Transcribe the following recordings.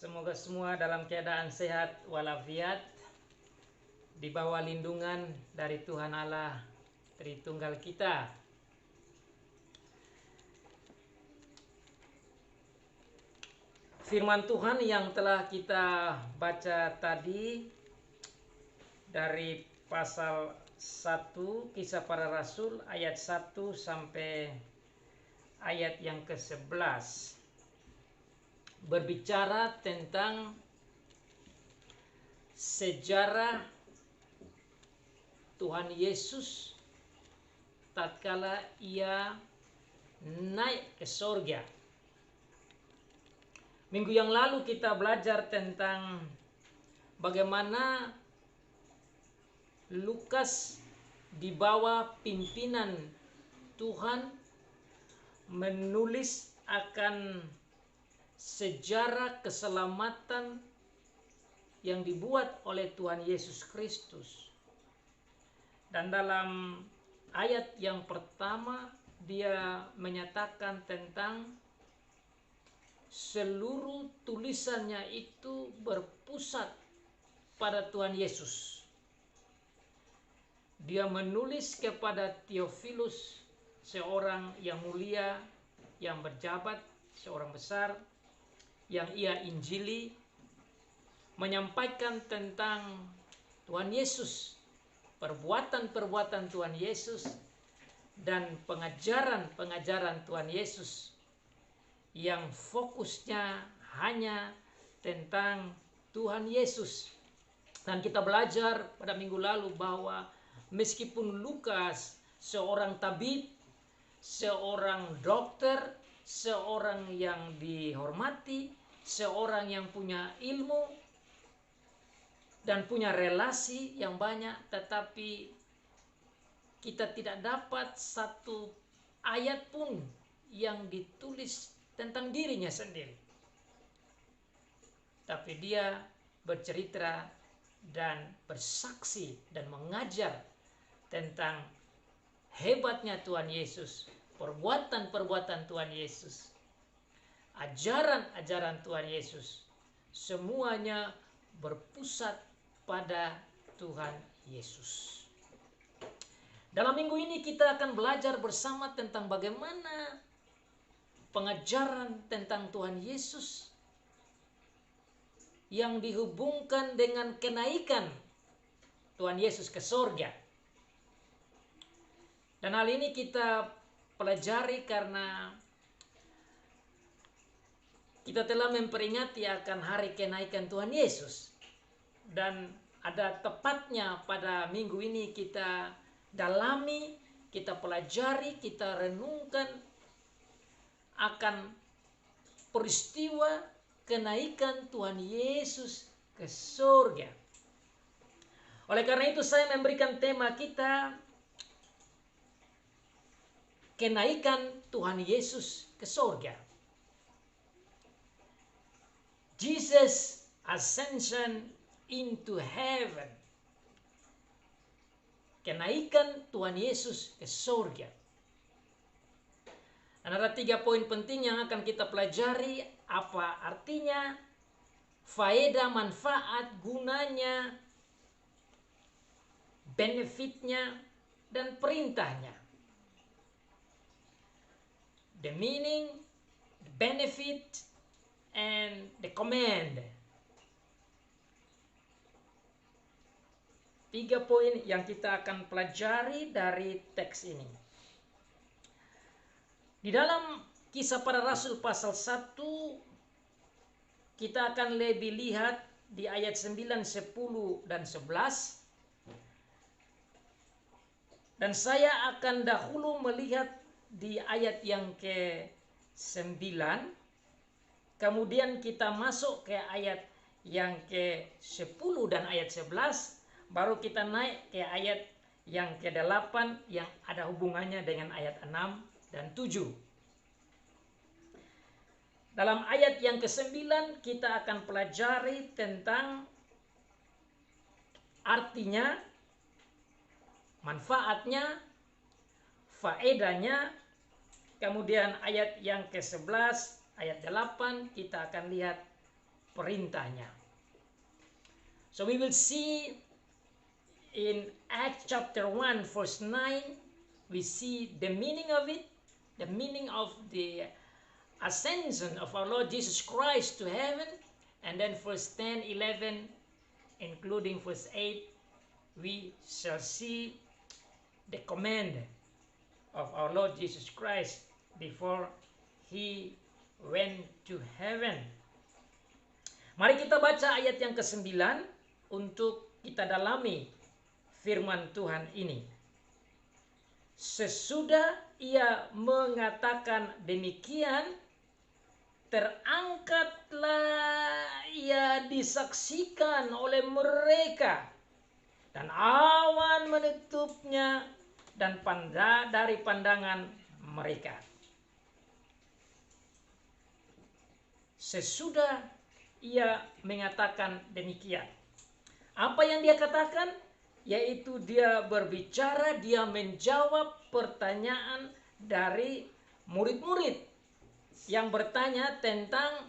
Semoga semua dalam keadaan sehat walafiat, di bawah lindungan dari Tuhan Allah Tritunggal kita. Firman Tuhan yang telah kita baca tadi dari pasal 1 Kisah Para Rasul ayat 1 sampai ayat yang ke-11 berbicara tentang sejarah Tuhan Yesus tatkala ia naik ke sorga. Minggu yang lalu kita belajar tentang bagaimana Lukas di bawah pimpinan Tuhan menulis akan sejarah keselamatan yang dibuat oleh Tuhan Yesus Kristus. Dan dalam ayat yang pertama dia menyatakan tentang seluruh tulisannya itu berpusat pada Tuhan Yesus. Dia menulis kepada Theophilus, seorang yang mulia, yang berjabat, seorang besar, yang ia injili, menyampaikan tentang Tuhan Yesus, perbuatan-perbuatan Tuhan Yesus, dan pengajaran-pengajaran Tuhan Yesus yang fokusnya hanya tentang Tuhan Yesus. Dan kita belajar pada minggu lalu bahwa meskipun Lukas seorang tabib, seorang dokter, seorang yang dihormati, seorang yang punya ilmu dan punya relasi yang banyak, tetapi kita tidak dapat satu ayat pun yang ditulis tentang dirinya sendiri. Tapi dia bercerita dan bersaksi dan mengajar tentang hebatnya Tuhan Yesus, perbuatan-perbuatan Tuhan Yesus, ajaran-ajaran Tuhan Yesus, semuanya berpusat pada Tuhan Yesus. Dalam minggu ini kita akan belajar bersama tentang bagaimana pengajaran tentang Tuhan Yesus yang dihubungkan dengan kenaikan Tuhan Yesus ke sorga. Dan hal ini kita pelajari karena kita telah memperingati akan hari kenaikan Tuhan Yesus. Dan ada tepatnya pada minggu ini kita dalami, kita pelajari, kita renungkan akan peristiwa kenaikan Tuhan Yesus ke surga. Oleh karena itu saya memberikan tema kita, kenaikan Tuhan Yesus ke surga. Jesus ascension into heaven. Kenaikan Tuhan Yesus ke surga. Dan ada 3 poin penting yang akan kita pelajari. Apa artinya, faedah, manfaat, gunanya, benefitnya, dan perintahnya. The meaning, the benefit, and the command. 3 poin yang kita akan pelajari dari teks ini. Di dalam Kisah Para Rasul pasal 1, kita akan lebih lihat di ayat 9, 10, dan 11. Dan saya akan dahulu melihat di ayat yang ke-9. Kemudian kita masuk ke ayat yang ke-10 dan ayat 11. Baru kita naik ke ayat yang ke-8 yang ada hubungannya dengan ayat 6 dan 7. Dalam ayat yang ke-9 kita akan pelajari tentang artinya, manfaatnya, faedahnya. Kemudian ayat yang ke-11, ayat 8 kita akan lihat perintahnya. So we will see in Acts chapter 1 verse 9, we see the meaning of it, the meaning of the ascension of our Lord Jesus Christ to heaven. And then verse 10, 11, including verse 8, we shall see the command of our Lord Jesus Christ before He went to heaven. Mari kita baca ayat yang ke-9 untuk kita dalami firman Tuhan ini. Sesudah ia mengatakan demikian, terangkatlah ia disaksikan oleh mereka, dan awan menutupnya dan dari pandangan mereka. Sesudah ia mengatakan demikian. Apa yang dia katakan? Yaitu dia berbicara, dia menjawab pertanyaan dari murid-murid yang bertanya tentang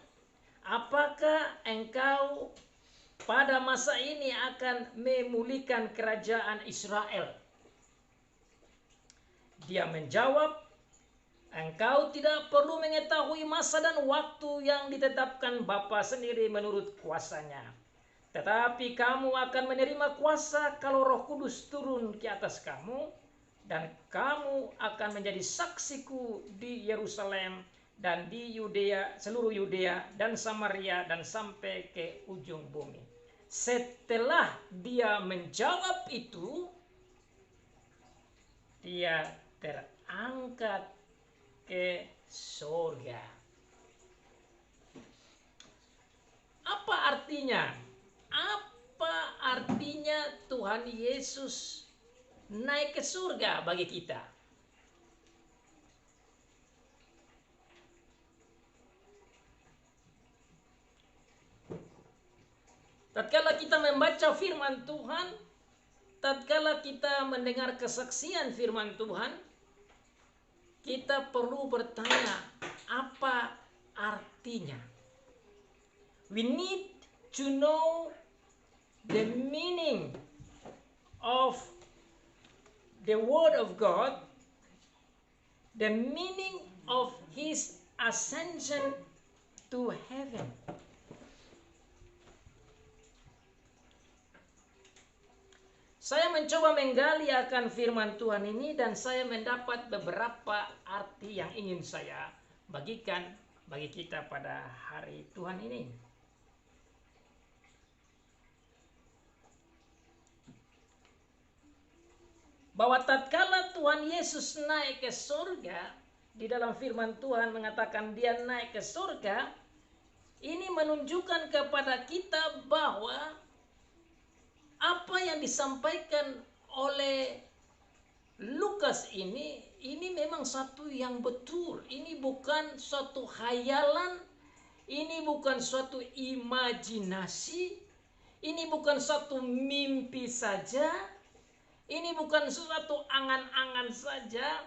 apakah engkau pada masa ini akan memulihkan kerajaan Israel. Dia menjawab, engkau tidak perlu mengetahui masa dan waktu yang ditetapkan Bapa sendiri menurut kuasanya. Tetapi kamu akan menerima kuasa kalau Roh Kudus turun ke atas kamu, dan kamu akan menjadi saksiku di Yerusalem dan di Yudea, seluruh Yudea dan Samaria dan sampai ke ujung bumi. Setelah dia menjawab itu, dia terangkat ke surga. Apa artinya? Apa artinya Tuhan Yesus naik ke surga bagi kita? Tatkala kita membaca firman Tuhan, tatkala kita mendengar kesaksian firman Tuhan, kita perlu bertanya, apa artinya? We need to know the meaning of the Word of God, the meaning of His ascension to heaven. Saya mencoba menggali akan firman Tuhan ini dan saya mendapat beberapa arti yang ingin saya bagikan bagi kita pada hari Tuhan ini. Bahwa tatkala Tuhan Yesus naik ke surga, di dalam firman Tuhan mengatakan dia naik ke surga, ini menunjukkan kepada kita bahwa apa yang disampaikan oleh Lukas ini memang satu yang betul. Ini bukan suatu khayalan, ini bukan suatu imajinasi, ini bukan suatu mimpi saja, ini bukan suatu angan-angan saja,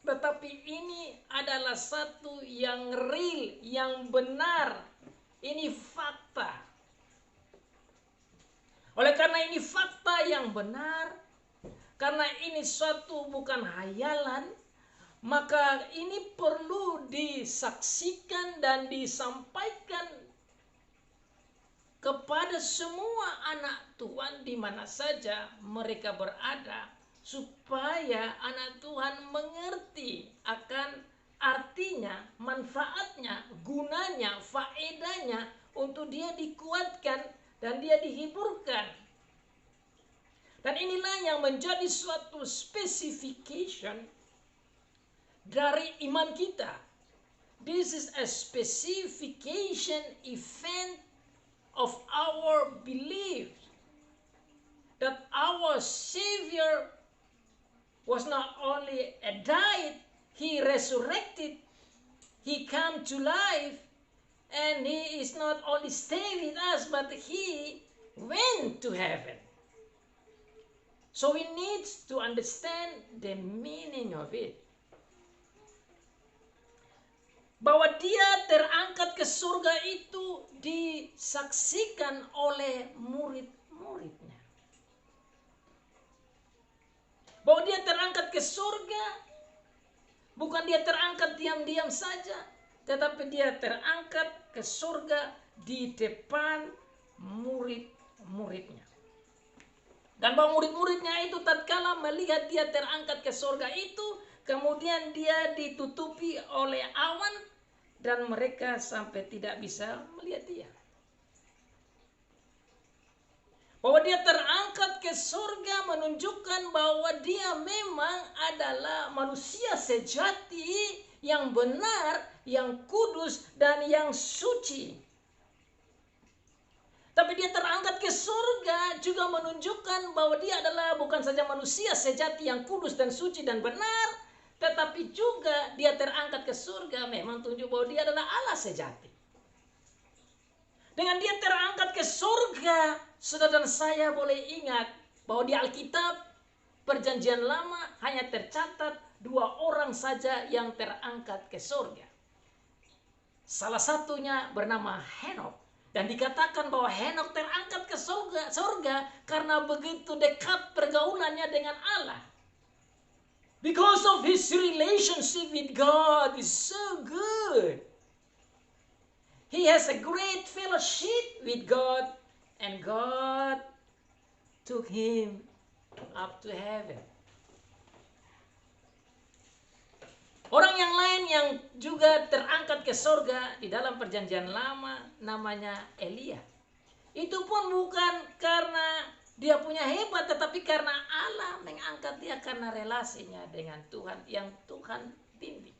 tetapi ini adalah satu yang real, yang benar. Ini fakta. Oleh karena ini fakta yang benar, karena ini suatu bukan hayalan, maka ini perlu disaksikan dan disampaikan kepada semua anak Tuhan di mana saja mereka berada, supaya anak Tuhan mengerti akan artinya, manfaatnya, gunanya, faedahnya untuk dia dikuatkan dan dia dihiburkan. Dan inilah yang menjadi suatu specification dari iman kita. This is a specification event of our belief that our Savior was not only died, He resurrected, He came to life, and He is not only stay with us, but He went to heaven. So we need to understand the meaning of it. Bahwa dia terangkat ke surga itu disaksikan oleh murid-muridnya. Bahwa dia terangkat ke surga, bukan dia terangkat diam-diam saja, tetapi dia terangkat ke surga di depan murid-muridnya. Dan bahwa murid-muridnya itu tatkala melihat dia terangkat ke surga itu, kemudian dia ditutupi oleh awan dan mereka sampai tidak bisa melihat dia. Bahwa dia terangkat ke surga menunjukkan bahwa dia memang adalah manusia sejati yang benar, yang kudus, dan yang suci. Tapi dia terangkat ke surga juga menunjukkan bahwa dia adalah bukan saja manusia sejati yang kudus dan suci dan benar, tetapi juga dia terangkat ke surga memang tunjuk bahwa dia adalah Allah sejati. Dengan dia terangkat ke surga, saudara dan saya boleh ingat bahwa di Alkitab Perjanjian Lama hanya tercatat 2 orang saja yang terangkat ke surga. Salah satunya bernama Henokh. Dan dikatakan bahwa Henokh terangkat ke surga karena begitu dekat pergaulannya dengan Allah. Because of his relationship with God is so good. He has a great fellowship with God, and God took him up to heaven. Orang yang lain yang juga terangkat ke surga di dalam Perjanjian Lama namanya Elia. Itu pun bukan karena dia punya hebat, tetapi karena Allah mengangkat dia karena relasinya dengan Tuhan yang Tuhan bimbing.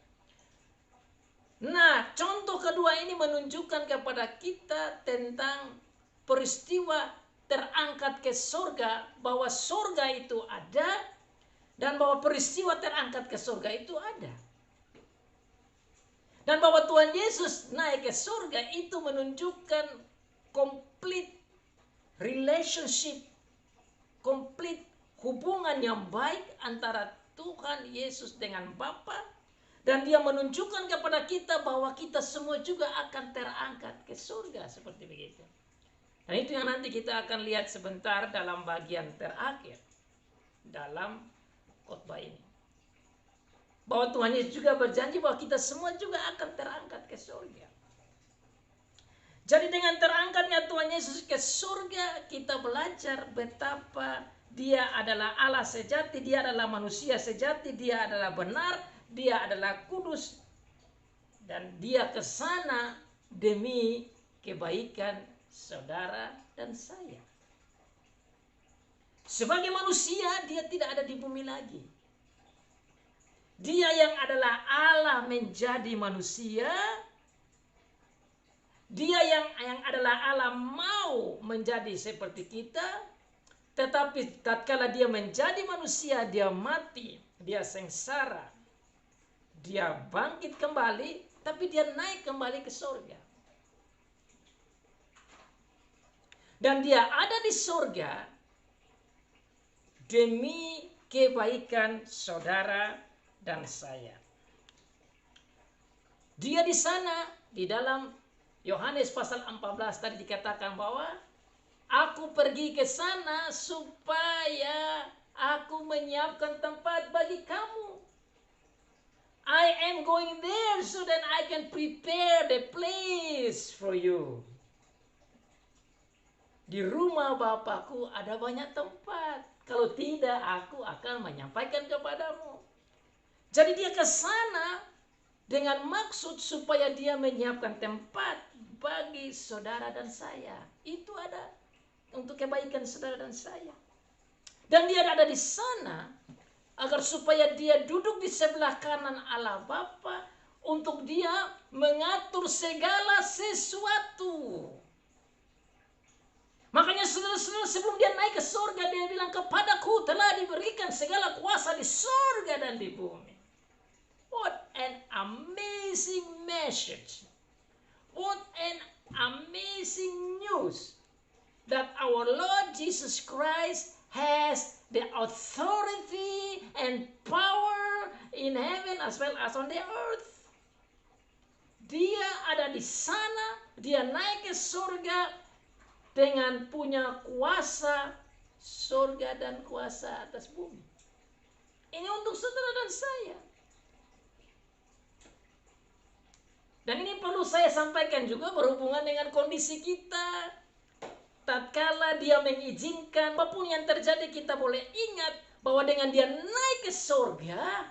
Nah, contoh kedua ini menunjukkan kepada kita tentang peristiwa terangkat ke surga, bahwa surga itu ada dan bahwa peristiwa terangkat ke surga itu ada. Dan bahwa Tuhan Yesus naik ke surga itu menunjukkan complete relationship, complete hubungan yang baik antara Tuhan Yesus dengan Bapa. Dan dia menunjukkan kepada kita bahwa kita semua juga akan terangkat ke surga seperti begitu. Dan itu yang nanti kita akan lihat sebentar dalam bagian terakhir dalam khotbah ini. Bahwa Tuhan Yesus juga berjanji bahwa kita semua juga akan terangkat ke surga. Jadi dengan terangkatnya Tuhan Yesus ke surga, kita belajar betapa dia adalah Allah sejati, dia adalah manusia sejati, dia adalah benar, dia adalah kudus, dan dia ke sana demi kebaikan saudara dan saya. Sebagai manusia, dia tidak ada di bumi lagi. Dia yang adalah Allah menjadi manusia. Dia yang adalah Allah mau menjadi seperti kita. Tetapi tatkala dia menjadi manusia, dia mati, dia sengsara, dia bangkit kembali, tapi dia naik kembali ke surga. Dan dia ada di surga demi kebaikan saudara dan saya. Dia di sana, di dalam Yohanes pasal 14 tadi dikatakan bahwa aku pergi ke sana supaya aku menyiapkan tempat bagi kamu. I am going there so that I can prepare the place for you. Di rumah Bapakku ada banyak tempat. Kalau tidak, aku akan menyampaikan kepadamu. Jadi dia ke sana dengan maksud supaya dia menyiapkan tempat bagi saudara dan saya. Itu ada untuk kebaikan saudara dan saya. Dan dia ada di sana agar supaya dia duduk di sebelah kanan Allah Bapa untuk dia mengatur segala sesuatu. Makanya saudara-saudara, sebelum dia naik ke surga, dia bilang, kepadaku telah diberikan segala kuasa di surga dan di bumi. What an amazing message. What an amazing news. That our Lord Jesus Christ has the authority and power in heaven as well as on the earth. Dia ada di sana dia naik ke surga dengan punya kuasa surga dan kuasa atas bumi. Ini untuk saudara dan saya. Dan ini perlu saya sampaikan juga berhubungan dengan kondisi kita. Tatkala dia mengizinkan, apapun yang terjadi, kita boleh ingat bahwa dengan dia naik ke surga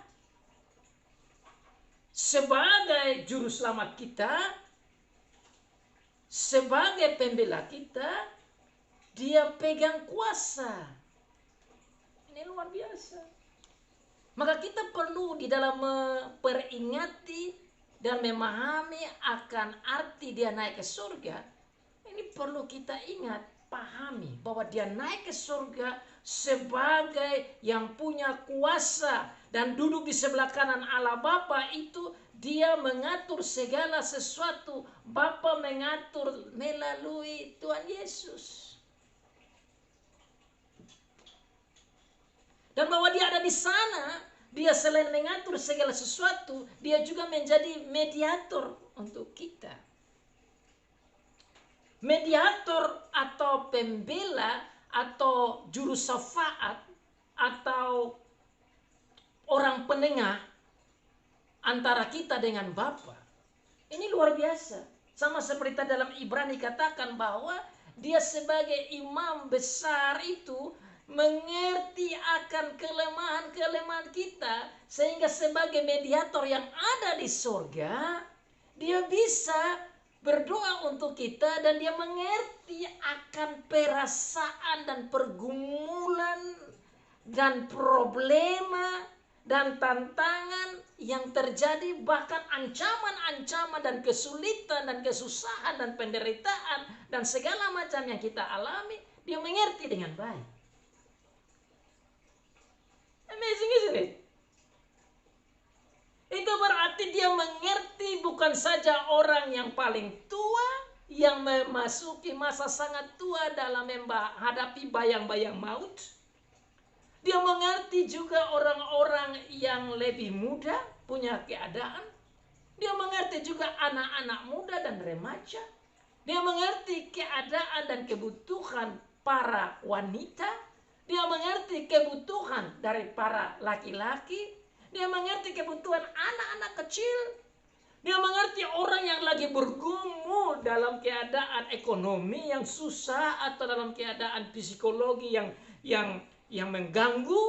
sebagai juru selamat kita, sebagai pembela kita, dia pegang kuasa. Ini luar biasa. Maka kita perlu di dalam memperingati dan memahami akan arti dia naik ke surga. Ini perlu kita ingat, pahami bahwa dia naik ke surga sebagai yang punya kuasa dan duduk di sebelah kanan Allah Bapa. Itu dia mengatur segala sesuatu. Bapa mengatur melalui Tuhan Yesus. Dan bahwa dia ada di sana, dia selain mengatur segala sesuatu, dia juga menjadi mediator untuk kita. Mediator atau pembela atau juru syafaat atau orang penengah antara kita dengan Bapa. Ini luar biasa. Sama seperti dalam Ibrani katakan bahwa dia sebagai imam besar itu mengerti akan kelemahan-kelemahan kita, sehingga sebagai mediator yang ada di surga, dia bisa berdoa untuk kita dan dia mengerti akan perasaan dan pergumulan dan problema dan tantangan yang terjadi, bahkan ancaman-ancaman dan kesulitan dan kesusahan dan penderitaan dan segala macam yang kita alami, dia mengerti dengan baik. Amazing, isn't it? Itu berarti dia mengerti bukan saja orang yang paling tua yang memasuki masa sangat tua dalam menghadapi bayang-bayang maut. Dia mengerti juga orang-orang yang lebih muda punya keadaan. Dia mengerti juga anak-anak muda dan remaja. Dia mengerti keadaan dan kebutuhan para wanita. Dia mengerti kebutuhan dari para laki-laki. Dia mengerti kebutuhan anak-anak kecil. Dia mengerti orang yang lagi bergumul dalam keadaan ekonomi yang susah atau dalam keadaan psikologi yang mengganggu.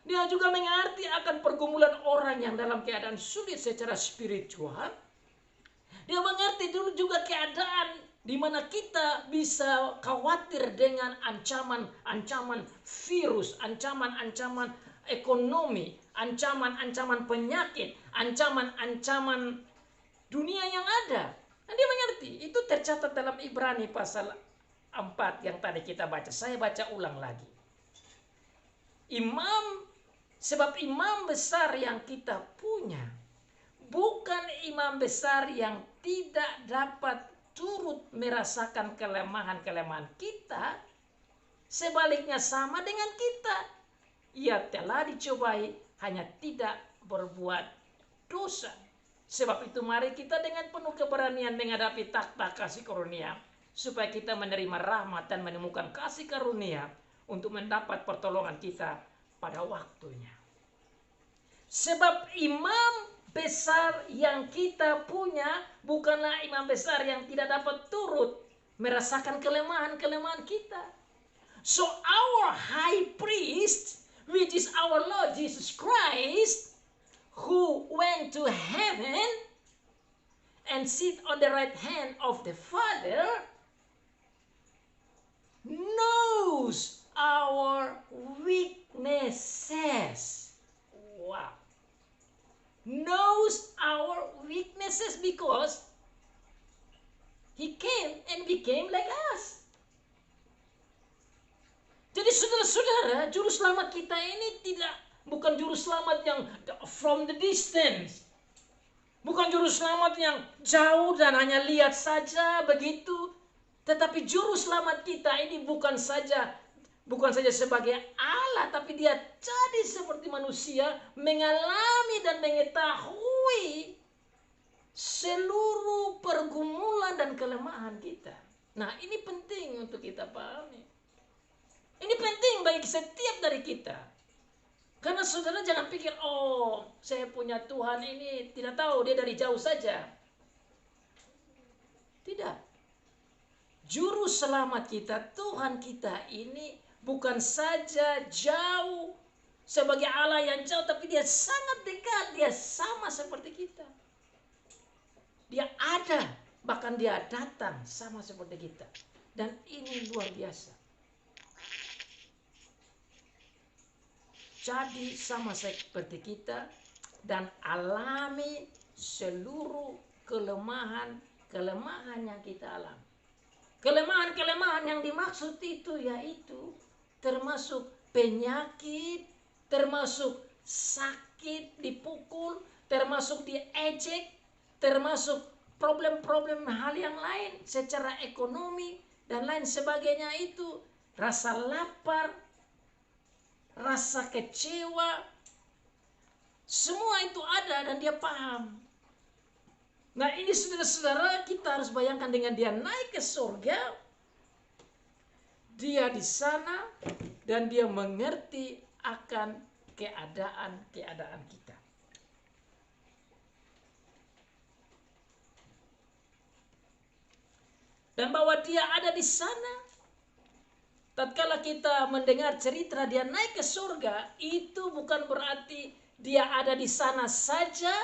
Dia juga mengerti akan pergumulan orang yang dalam keadaan sulit secara spiritual. Dia mengerti dulu juga keadaan di mana kita bisa khawatir dengan ancaman-ancaman virus, ancaman-ancaman ekonomi, ancaman-ancaman penyakit, ancaman-ancaman dunia yang ada. Dan dia mengerti. Itu tercatat dalam Ibrani pasal 4 yang tadi kita baca. Saya baca ulang lagi. Sebab imam besar yang kita punya bukan imam besar yang tidak dapat turut merasakan kelemahan-kelemahan kita. Sebaliknya sama dengan kita. Ia telah dicobai, hanya tidak berbuat dosa. Sebab itu mari kita dengan penuh keberanian menghadapi takhta kasih karunia, supaya kita menerima rahmat dan menemukan kasih karunia untuk mendapat pertolongan kita pada waktunya. Sebab imam besar yang kita punya bukanlah imam besar yang tidak dapat turut merasakan kelemahan-kelemahan kita. So our high priest, which is our Lord Jesus Christ, who went to heaven and sit on the right hand of the Father, knows our weaknesses. Wow. Knows our weaknesses because he came and became like us. Jadi saudara-saudara, juru selamat kita ini bukan juru selamat yang from the distance. Bukan juru selamat yang jauh dan hanya lihat saja begitu. Tetapi juru selamat kita ini bukan saja sebagai Allah, tapi dia jadi seperti manusia, mengalami dan mengetahui seluruh pergumulan dan kelemahan kita. Nah, ini penting untuk kita pahami. Ini penting bagi setiap dari kita. Karena saudara jangan pikir, oh saya punya Tuhan ini tidak tahu, dia dari jauh saja. Tidak. Juru selamat kita, Tuhan kita ini bukan saja jauh sebagai Allah yang jauh, tapi dia sangat dekat, dia sama seperti kita. Dia ada, bahkan dia datang sama seperti kita. Dan ini luar biasa. Jadi sama seperti kita dan alami seluruh kelemahan yang kita alami. Kelemahan-kelemahan yang dimaksud itu yaitu termasuk penyakit, termasuk sakit, dipukul, termasuk diejek, termasuk problem-problem hal yang lain secara ekonomi dan lain sebagainya itu. Rasa lapar, rasa kecewa, semua itu ada dan dia paham. Nah ini saudara-saudara, kita harus bayangkan dengan dia naik ke surga, dia di sana dan dia mengerti akan keadaan kita. Dan bahwa dia ada di sana, tatkala kita mendengar cerita dia naik ke surga, itu bukan berarti dia ada di sana saja,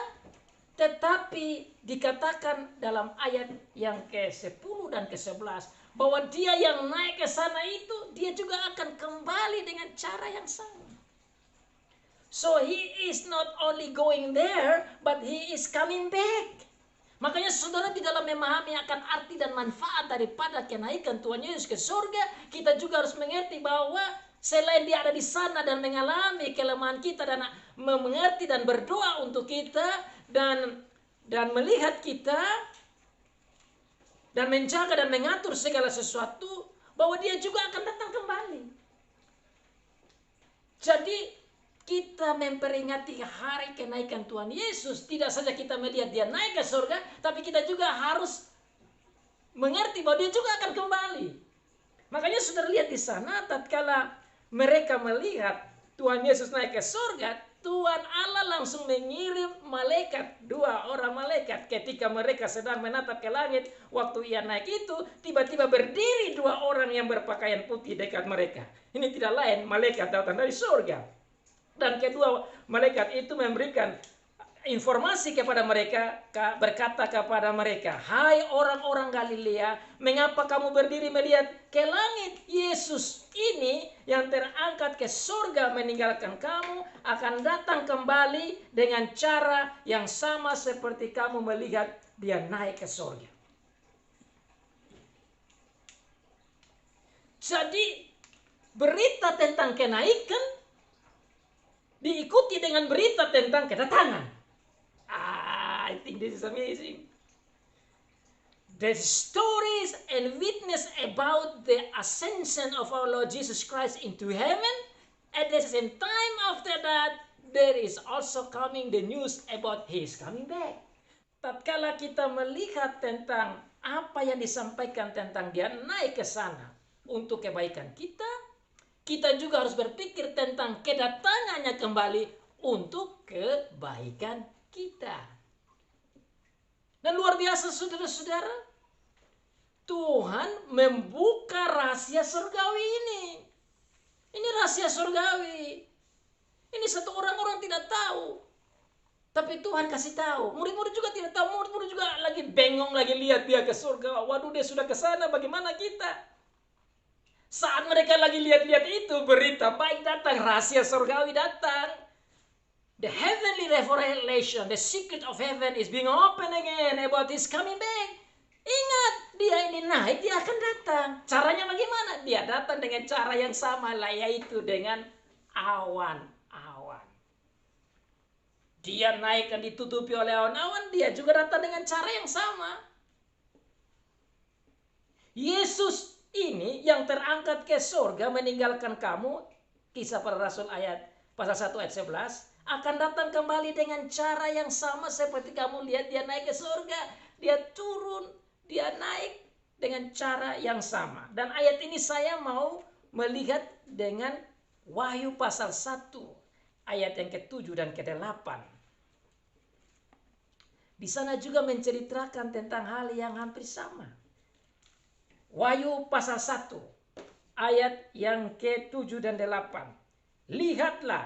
tetapi dikatakan dalam ayat yang ke-10 dan ke-11 bahwa dia yang naik ke sana itu dia juga akan kembali dengan cara yang sama. So he is not only going there, but he is coming back. Makanya saudara di dalam memahami akan arti dan manfaat daripada kenaikan Tuhan Yesus ke surga, kita juga harus mengerti bahwa selain dia ada di sana dan mengalami kelemahan kita dan mengerti dan berdoa untuk kita dan melihat kita dan menjaga dan mengatur segala sesuatu, bahwa dia juga akan datang kembali. Jadi kita memperingati hari kenaikan Tuhan Yesus, tidak saja kita melihat dia naik ke surga, tapi kita juga harus mengerti bahwa dia juga akan kembali. Makanya saudara lihat di sana, tatkala mereka melihat Tuhan Yesus naik ke surga, Tuhan Allah langsung mengirim malaikat, 2 orang malaikat. Ketika mereka sedang menatap ke langit, waktu ia naik itu, tiba-tiba berdiri 2 orang yang berpakaian putih dekat mereka. Ini tidak lain, malaikat datang dari surga. Dan kedua malaikat itu memberikan informasi kepada mereka, berkata kepada mereka, "Hai orang-orang Galilea, mengapa kamu berdiri melihat ke langit? Yesus ini yang terangkat ke surga meninggalkan kamu akan datang kembali dengan cara yang sama seperti kamu melihat dia naik ke surga." Jadi berita tentang kenaikan diikuti dengan berita tentang kedatangan. I think this is amazing. The stories and witness about the ascension of our Lord Jesus Christ into heaven, at the same time after that, there is also coming the news about His coming back. Tatkala kita melihat tentang apa yang disampaikan tentang dia naik ke sana untuk kebaikan kita, kita juga harus berpikir tentang kedatangannya kembali untuk kebaikan kita. Dan luar biasa saudara-saudara, Tuhan membuka rahasia surgawi ini. Ini rahasia surgawi. Ini satu orang tidak tahu. Tapi Tuhan kasih tahu. Murid-murid juga tidak tahu. Murid-murid juga lagi bengong, lagi lihat dia ke surga. Waduh, dia sudah ke sana, bagaimana kita? Saat mereka lagi lihat-lihat itu, berita baik datang, rahasia surgawi datang. The heavenly revelation, the secret of heaven is being opened again about His coming back. Ingat, dia ini naik, dia akan datang. Caranya bagaimana? Dia datang dengan cara yang sama lah, yaitu dengan awan-awan. Dia naik dan ditutupi oleh awan-awan, dia juga datang dengan cara yang sama. Yesus ini yang terangkat ke surga meninggalkan kamu, Kisah Para Rasul pasal 1 ayat 11, akan datang kembali dengan cara yang sama seperti kamu lihat dia naik ke surga. Dia turun, dia naik dengan cara yang sama. Dan ayat ini saya mau melihat dengan Wahyu pasal 1 ayat yang ke-7 dan ke-8. Di sana juga menceritakan tentang hal yang hampir sama. Wahyu pasal 1 ayat yang ke-7 dan 8. Lihatlah,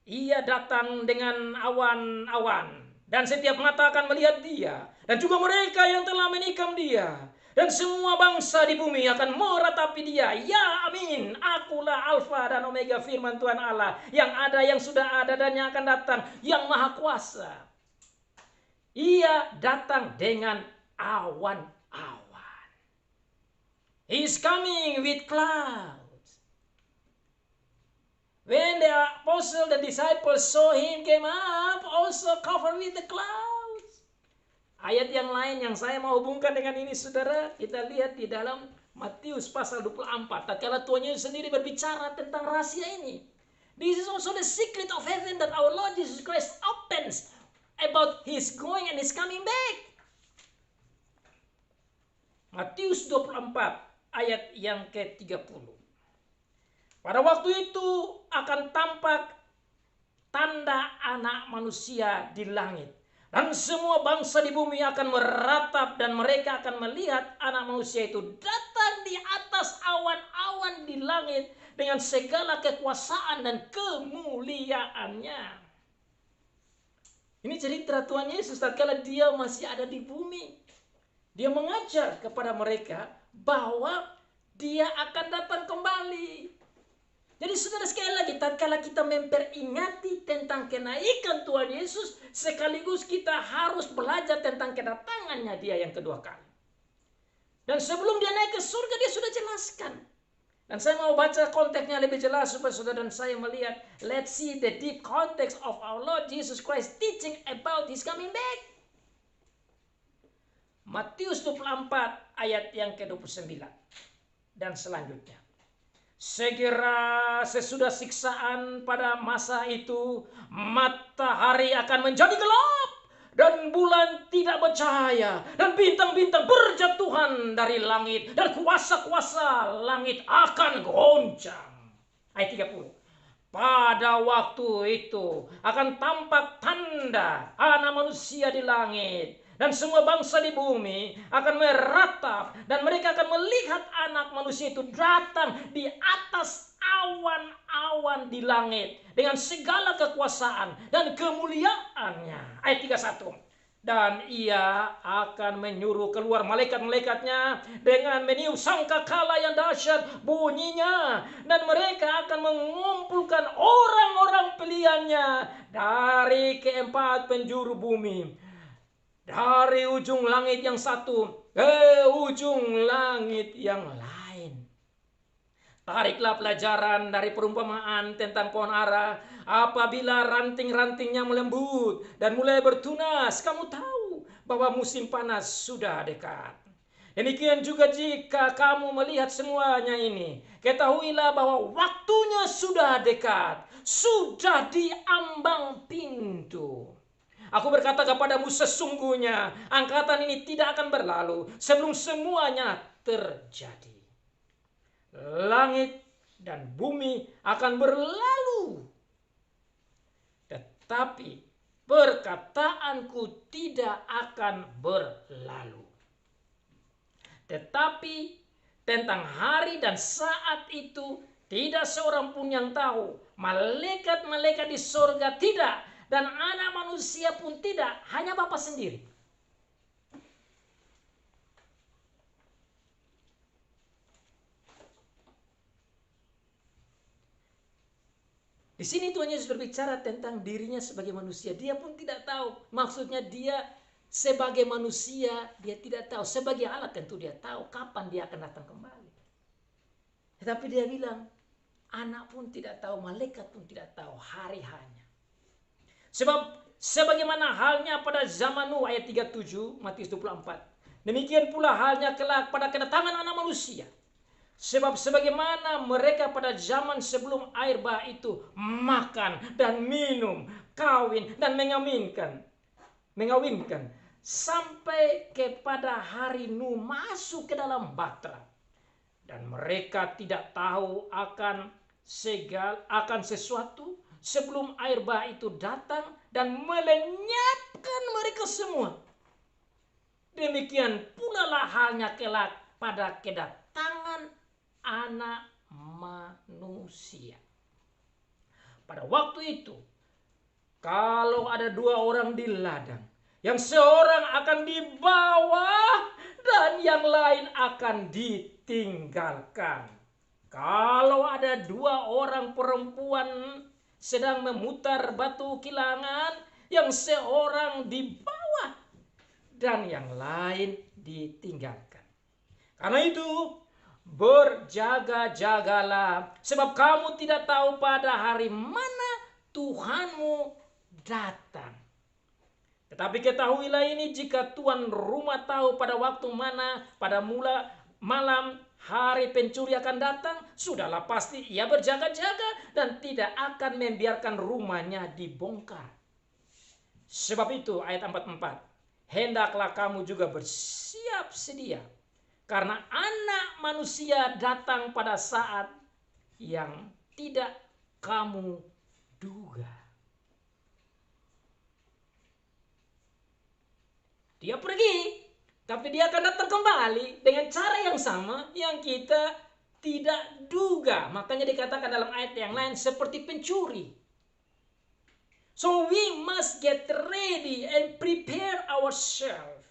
ia datang dengan awan-awan, dan setiap mata akan melihat dia, dan juga mereka yang telah menikam dia, dan semua bangsa di bumi akan meratapi dia. Ya amin, akulah Alfa dan Omega, firman Tuhan Allah, yang ada, yang sudah ada, dan yang akan datang, yang maha kuasa. Ia datang dengan awan-awan. He is coming with clouds. When the apostle, the disciples saw him came up, also covered with the clouds. Ayat yang lain yang saya mau hubungkan dengan ini, saudara, kita lihat di dalam Matius pasal 24. Tatkala Tuhan Yesus sendiri berbicara tentang rahasia ini. This is also the secret of heaven that our Lord Jesus Christ opens about his going and his coming back. Matius 24 ayat yang ke-30. Pada waktu itu akan tampak tanda Anak Manusia di langit. Dan semua bangsa di bumi akan meratap, dan mereka akan melihat Anak Manusia itu datang di atas awan-awan di langit dengan segala kekuasaan dan kemuliaannya. Ini cerita Tuhan Yesus tatkala dia masih ada di bumi. Dia mengajar kepada mereka bahwa dia akan datang kembali. Jadi saudara, sekali lagi, tatkala kita memperingati tentang kenaikan Tuhan Yesus, sekaligus kita harus belajar tentang kedatangannya dia yang kedua kali. Dan sebelum dia naik ke surga, dia sudah jelaskan. Dan saya mau baca konteksnya lebih jelas supaya saudara dan saya melihat. Let's see the deep context of our Lord Jesus Christ teaching about his coming back. Matius 24 ayat yang ke-29 dan selanjutnya. Segera sesudah siksaan pada masa itu, matahari akan menjadi gelap, dan bulan tidak bercahaya, dan bintang-bintang berjatuhan dari langit, dan kuasa-kuasa langit akan goncang. Ayat 30. Pada waktu itu akan tampak tanda Anak Manusia di langit, dan semua bangsa di bumi akan meratap, dan mereka akan melihat Anak Manusia itu datang di atas awan-awan di langit dengan segala kekuasaan dan kemuliaannya. Ayat 31. Dan ia akan menyuruh keluar malaikat-malaikatnya dengan meniup sangkakala yang dahsyat bunyinya, dan mereka akan mengumpulkan orang-orang pilihannya dari keempat penjuru bumi, dari ujung langit yang satu ke ujung langit yang lain. Tariklah pelajaran dari perumpamaan tentang pohon ara. Apabila ranting-rantingnya melembut dan mulai bertunas, kamu tahu bahwa musim panas sudah dekat. Demikian juga jika kamu melihat semuanya ini, ketahuilah bahwa waktunya sudah dekat, sudah di ambang pintu. Aku berkata kepadamu, sesungguhnya angkatan ini tidak akan berlalu sebelum semuanya terjadi. Langit dan bumi akan berlalu, tetapi perkataanku tidak akan berlalu. Tetapi tentang hari dan saat itu tidak seorang pun yang tahu. Malaikat-malaikat di sorga tidak, dan Anak Manusia pun tidak, hanya Bapa sendiri. Di sini Tuhan Yesus berbicara tentang dirinya sebagai manusia. Dia pun tidak tahu. Maksudnya dia sebagai manusia, dia tidak tahu. Sebagai Allah tentu dia tahu kapan dia akan datang kembali. Tetapi dia bilang, anak pun tidak tahu, malaikat pun tidak tahu hari-harinya. Sebab sebagaimana halnya pada zaman Nuh, ayat 37, Matius 24. Demikian pula halnya kelak pada kedatangan Anak Manusia. Sebab sebagaimana mereka pada zaman sebelum air bah itu makan dan minum, kawin dan mengawinkan sampai kepada hari Nuh masuk ke dalam bahtera, dan mereka tidak tahu akan sesuatu sebelum air bah itu datang dan melenyapkan mereka semua. Demikian pula lah halnya kelak pada kedatangan Anak Manusia. Pada waktu itu, kalau ada 2 orang di ladang, yang seorang akan dibawa dan yang lain akan ditinggalkan. Kalau ada 2 orang perempuan sedang memutar batu kilangan, yang seorang dibawa dan yang lain ditinggalkan. Karena itu, berjaga-jagalah, sebab kamu tidak tahu pada hari mana Tuhanmu datang. Tetapi ketahuilah ini, jika tuan rumah tahu pada waktu mana pada mula malam hari pencuri akan datang, sudahlah pasti ia berjaga-jaga dan tidak akan membiarkan rumahnya dibongkar. Sebab itu ayat 44, hendaklah kamu juga bersiap sedia, karena Anak Manusia datang pada saat yang tidak kamu duga. Dia pergi, tapi dia akan datang kembali dengan cara yang sama yang kita tidak duga. Makanya dikatakan dalam ayat yang lain seperti pencuri. So we must get ready and prepare ourselves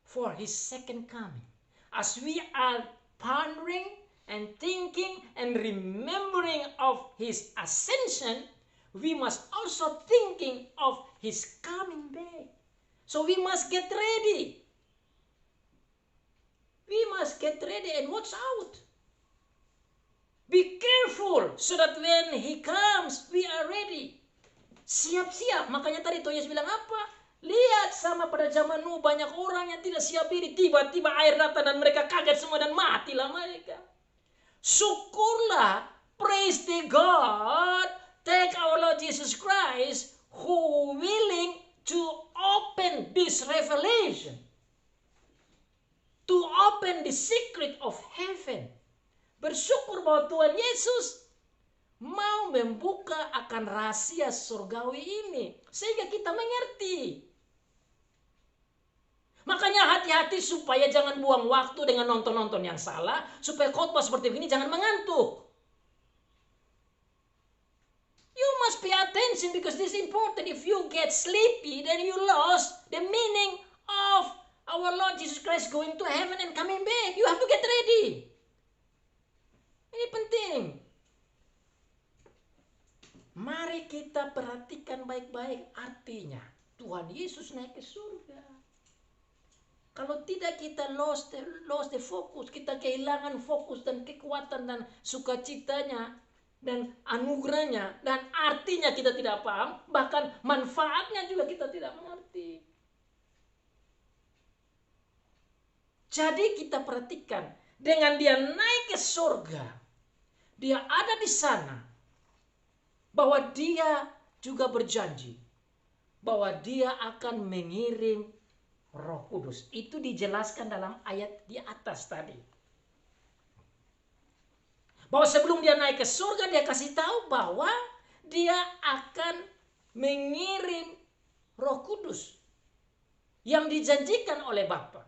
for His second coming. As we are pondering and thinking and remembering of His ascension, we must also thinking of His coming back. So we must get ready. We must get ready and watch out. Be careful so that when He comes, we are ready. Siap-siap. Makanya tadi Tuhan Yesus bilang apa? Lihat, sama pada zaman Nuh banyak orang yang tidak siap diri. Tiba-tiba air datang dan mereka kaget semua dan matilah mereka. Syukurlah, praise the God, thank our Lord Jesus Christ, who willing to open this revelation, to open the secret of heaven. Bersyukur bahwa Tuhan Yesus mau membuka akan rahasia surgawi ini sehingga kita mengerti. Makanya hati-hati supaya jangan buang waktu dengan nonton-nonton yang salah, supaya khotbah seperti ini jangan mengantuk. You must pay attention because this is important. If you get sleepy, then you lost the meaning of our Lord Jesus Christ going to heaven and coming back. You have to get ready. Ini penting. Mari kita perhatikan baik-baik artinya. Tuhan Yesus naik ke surga. Kalau tidak kita lost the focus, kita kehilangan fokus dan kekuatan dan sukacitanya dan anugerahnya, dan artinya kita tidak paham, bahkan manfaatnya juga kita tidak mengerti. Jadi kita perhatikan, dengan dia naik ke surga, dia ada di sana, bahwa dia juga berjanji bahwa dia akan mengirim Roh Kudus. Itu dijelaskan dalam ayat di atas tadi. Bahwa sebelum dia naik ke surga, dia kasih tahu bahwa dia akan mengirim Roh Kudus yang dijanjikan oleh Bapa.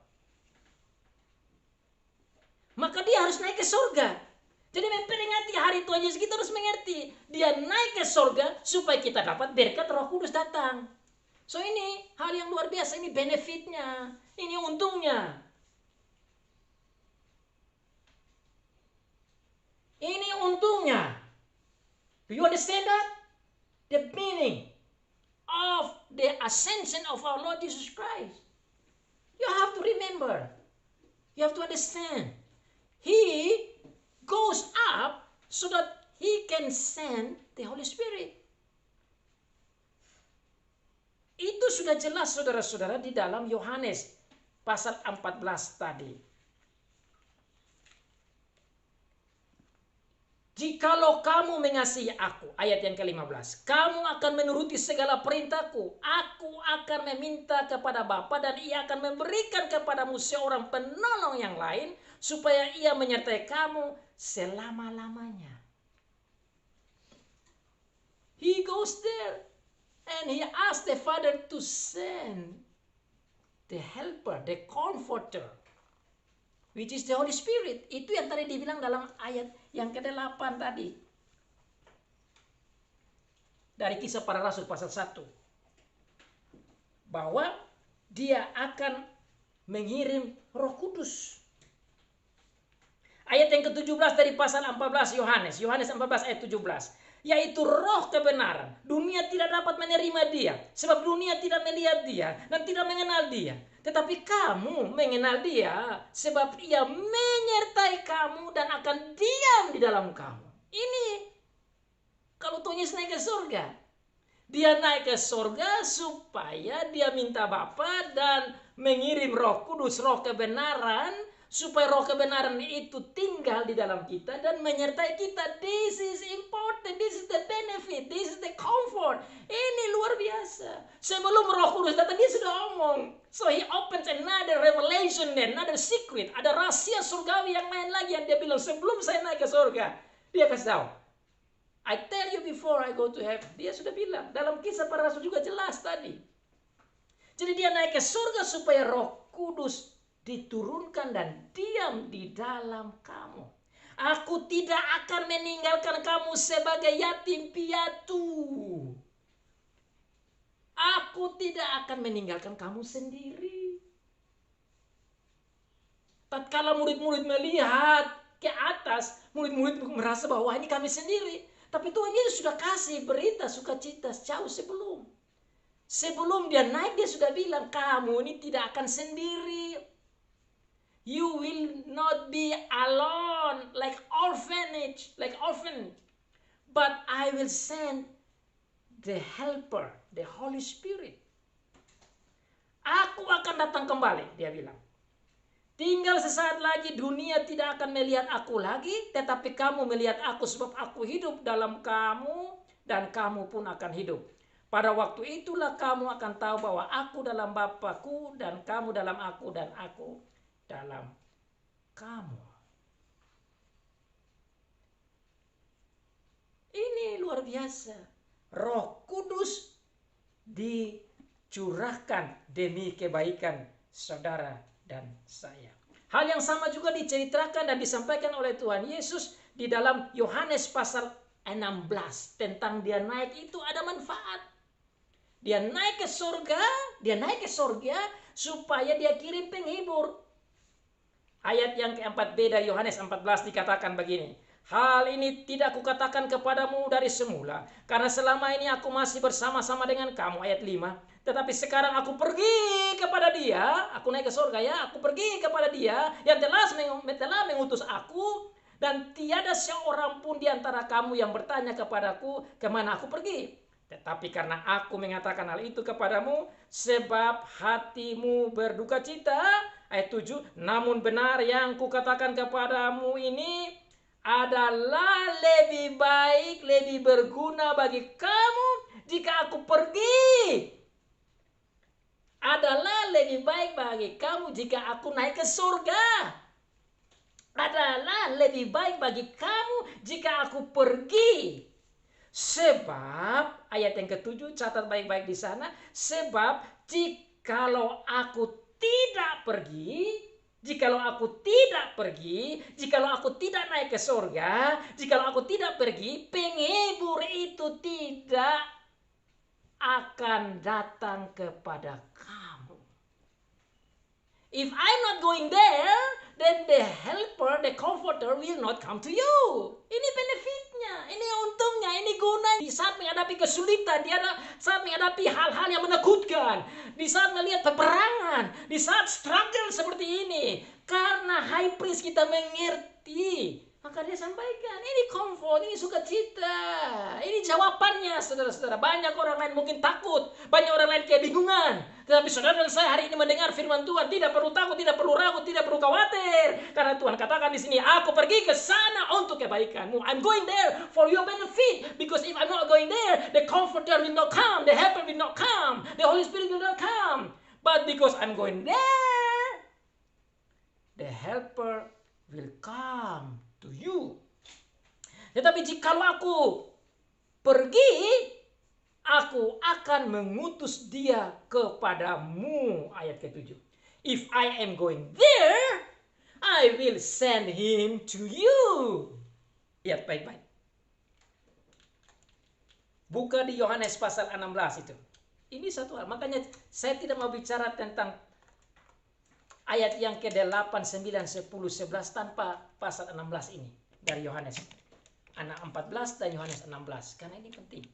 Maka dia harus naik ke surga. Jadi memperingati hari Tuhan Yesus, kita harus mengerti dia naik ke surga supaya kita dapat berkat Roh Kudus datang. So ini hal yang luar biasa, ini benefitnya, ini untungnya. Ini untungnya. Do you understand that? The meaning of the ascension of our Lord Jesus Christ. You have to remember. You have to understand. He goes up so that He can send the Holy Spirit. Itu sudah jelas saudara-saudara di dalam Yohanes pasal 14 tadi. Jikalau kamu mengasihi aku, ayat yang ke-15, kamu akan menuruti segala perintahku. Aku akan meminta kepada Bapa dan ia akan memberikan kepadamu seorang penolong yang lain, supaya ia menyertai kamu selama-lamanya. He goes there and he asks the Father to send the helper, the comforter, which is the Holy Spirit. Itu yang tadi dibilang dalam ayat yang ke-8 tadi. Dari Kisah Para Rasul pasal 1. Bahwa dia akan mengirim Roh Kudus. Ayat yang ke-17 dari pasal 14 Yohanes 14 ayat 17. Yaitu roh kebenaran. Dunia tidak dapat menerima dia. Sebab dunia tidak melihat dia dan tidak mengenal dia. Tetapi kamu mengenal dia. Sebab ia menyertai kamu dan akan diam di dalam kamu. Ini kalau Tuhan Yesus naik ke surga. Dia naik ke surga supaya dia minta Bapa dan mengirim Roh Kudus, roh kebenaran, supaya roh kebenaran itu tinggal di dalam kita dan menyertai kita. This is important, this is the benefit, this is the comfort. Ini luar biasa. Sebelum Roh Kudus datang dia sudah omong. So he opens another revelation, another secret. Ada rahasia surgawi yang lain lagi yang dia bilang sebelum saya naik ke surga. Dia kasih tahu. I tell you before I go to heaven. Dia sudah bilang. Dalam Kisah Para Rasul juga jelas tadi. Jadi dia naik ke surga supaya Roh Kudus diturunkan dan diam di dalam kamu. Aku tidak akan meninggalkan kamu sebagai yatim piatu. Aku tidak akan meninggalkan kamu sendiri. Tatkala murid-murid melihat ke atas, murid-murid merasa bahwa ini kami sendiri. Tapi Tuhan Yesus sudah kasih berita sukacita jauh sebelum. Sebelum dia naik dia sudah bilang, kamu ini tidak akan sendiri. You will not be alone like orphanage, but I will send the helper, the Holy Spirit. Aku akan datang kembali, dia bilang. Tinggal sesaat lagi dunia tidak akan melihat aku lagi, tetapi kamu melihat aku sebab aku hidup dalam kamu dan kamu pun akan hidup. Pada waktu itulah kamu akan tahu bahwa aku dalam Bapa-Ku dan kamu dalam aku dan aku dalam kamu. Ini luar biasa. Roh Kudus dicurahkan demi kebaikan saudara dan saya. Hal yang sama juga diceritakan dan disampaikan oleh Tuhan Yesus di dalam Yohanes pasal 16. Tentang dia naik itu ada manfaat. Dia naik ke surga supaya dia kirim penghibur. Ayat yang keempat beda Yohanes 14 dikatakan begini. Hal ini tidak kukatakan kepadamu dari semula, karena selama ini aku masih bersama-sama dengan kamu. Ayat 5. Tetapi sekarang aku pergi kepada dia, aku naik ke surga ya, aku pergi kepada dia yang telah mengutus aku, dan tiada seorang pun di antara kamu yang bertanya kepadaku kemana aku pergi. Tetapi karena aku mengatakan hal itu kepadamu, sebab hatimu berduka cita. Ayat 7, namun benar yang kukatakan kepadamu ini adalah lebih baik, lebih berguna bagi kamu jika aku pergi. Adalah lebih baik bagi kamu jika aku naik ke surga. Adalah lebih baik bagi kamu jika aku pergi. Sebab, ayat yang ke-7, catat baik-baik di sana. Sebab, jikalau aku tidak pergi, jikalau aku tidak naik ke surga, jikalau aku tidak pergi, penghibur itu tidak akan datang kepada kamu. If I'm not going there, then the helper, the comforter will not come to you. Ini benefitnya, ini untungnya, ini guna. Di saat menghadapi kesulitan, di saat menghadapi hal-hal yang menakutkan, di saat melihat peperangan, di saat struggle seperti ini. Karena high priest kita mengerti Maka dia sampaikan, ini comfort, ini sukacita, ini jawabannya, saudara-saudara. Banyak orang lain mungkin takut, banyak orang lain kebingungan. Tetapi saudara dan saya hari ini mendengar firman Tuhan, tidak perlu takut, tidak perlu ragu, tidak perlu khawatir. Karena Tuhan katakan di sini, aku pergi ke sana untuk kebaikanmu. I'm going there for your benefit. Because if I'm not going there, the comforter will not come, the helper will not come, the Holy Spirit will not come. But because I'm going there, the helper will come to you. Tetapi jikalau aku pergi, aku akan mengutus dia kepadamu. Ayat ke-7. If I am going there, I will send him to you. Lihat baik-baik. Buka di Yohanes pasal 16 itu. Ini satu hal. Makanya saya tidak mau bicara tentang ayat yang ke-8, 9, 10, 11 tanpa pasal 16 ini dari Yohanes. Anak 14 dan Yohanes 16. Karena ini penting.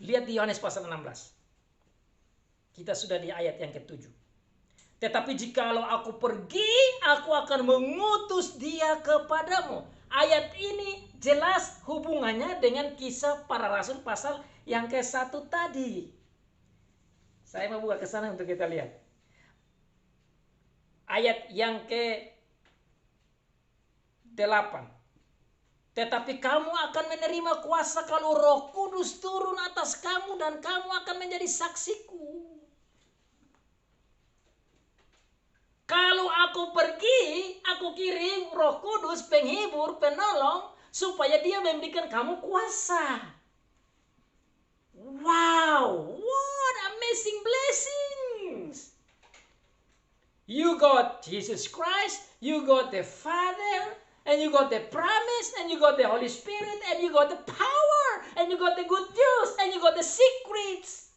Lihat di Yohanes pasal 16. Kita sudah di ayat yang ke-7. Tetapi jikalau aku pergi, aku akan mengutus dia kepadamu. Ayat ini jelas hubungannya dengan kisah para rasul pasal yang ke-1 tadi. Saya mau buka ke sana untuk kita lihat. Ayat yang ke-8. Tetapi kamu akan menerima kuasa kalau Roh Kudus turun atas kamu dan kamu akan menjadi saksiku. Kalau aku pergi, aku kirim Roh Kudus, penghibur, penolong, supaya dia memberikan kamu kuasa. Wow, what amazing blessings. You got Jesus Christ, you got the Father, and you got the promise, and you got the Holy Spirit, and you got the power, and you got the good news, and you got the secrets,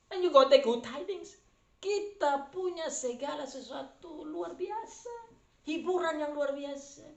and you got the good tidings. Kita punya segala sesuatu luar biasa. Hiburan yang luar biasa.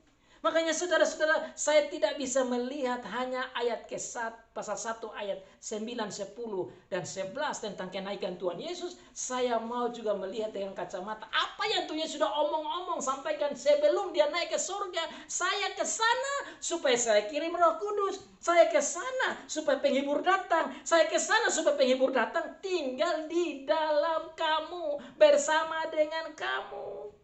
Makanya saudara-saudara, saya tidak bisa melihat hanya ayat ke-1, pasal 1 ayat 9, 10, dan 11 tentang kenaikan Tuhan Yesus. Saya mau juga melihat dengan kacamata apa yang Tuhan Yesus sudah omong-omong sampaikan sebelum dia naik ke surga. Saya ke sana supaya saya kirim Roh Kudus. Saya ke sana supaya penghibur datang. Saya ke sana supaya penghibur datang tinggal di dalam kamu, bersama dengan kamu.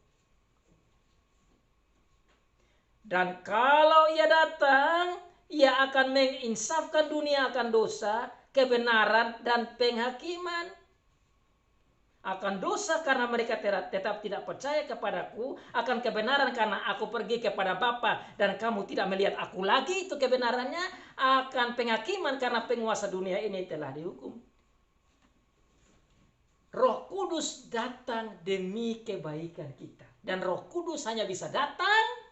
Dan kalau ia datang, ia akan menginsafkan dunia akan dosa, kebenaran, dan penghakiman. Akan dosa karena mereka tetap tidak percaya kepadaku, akan kebenaran karena aku pergi kepada Bapa dan kamu tidak melihat aku lagi, itu kebenarannya, akan penghakiman karena penguasa dunia ini telah dihukum. Roh Kudus datang demi kebaikan kita. Dan Roh Kudus hanya bisa datang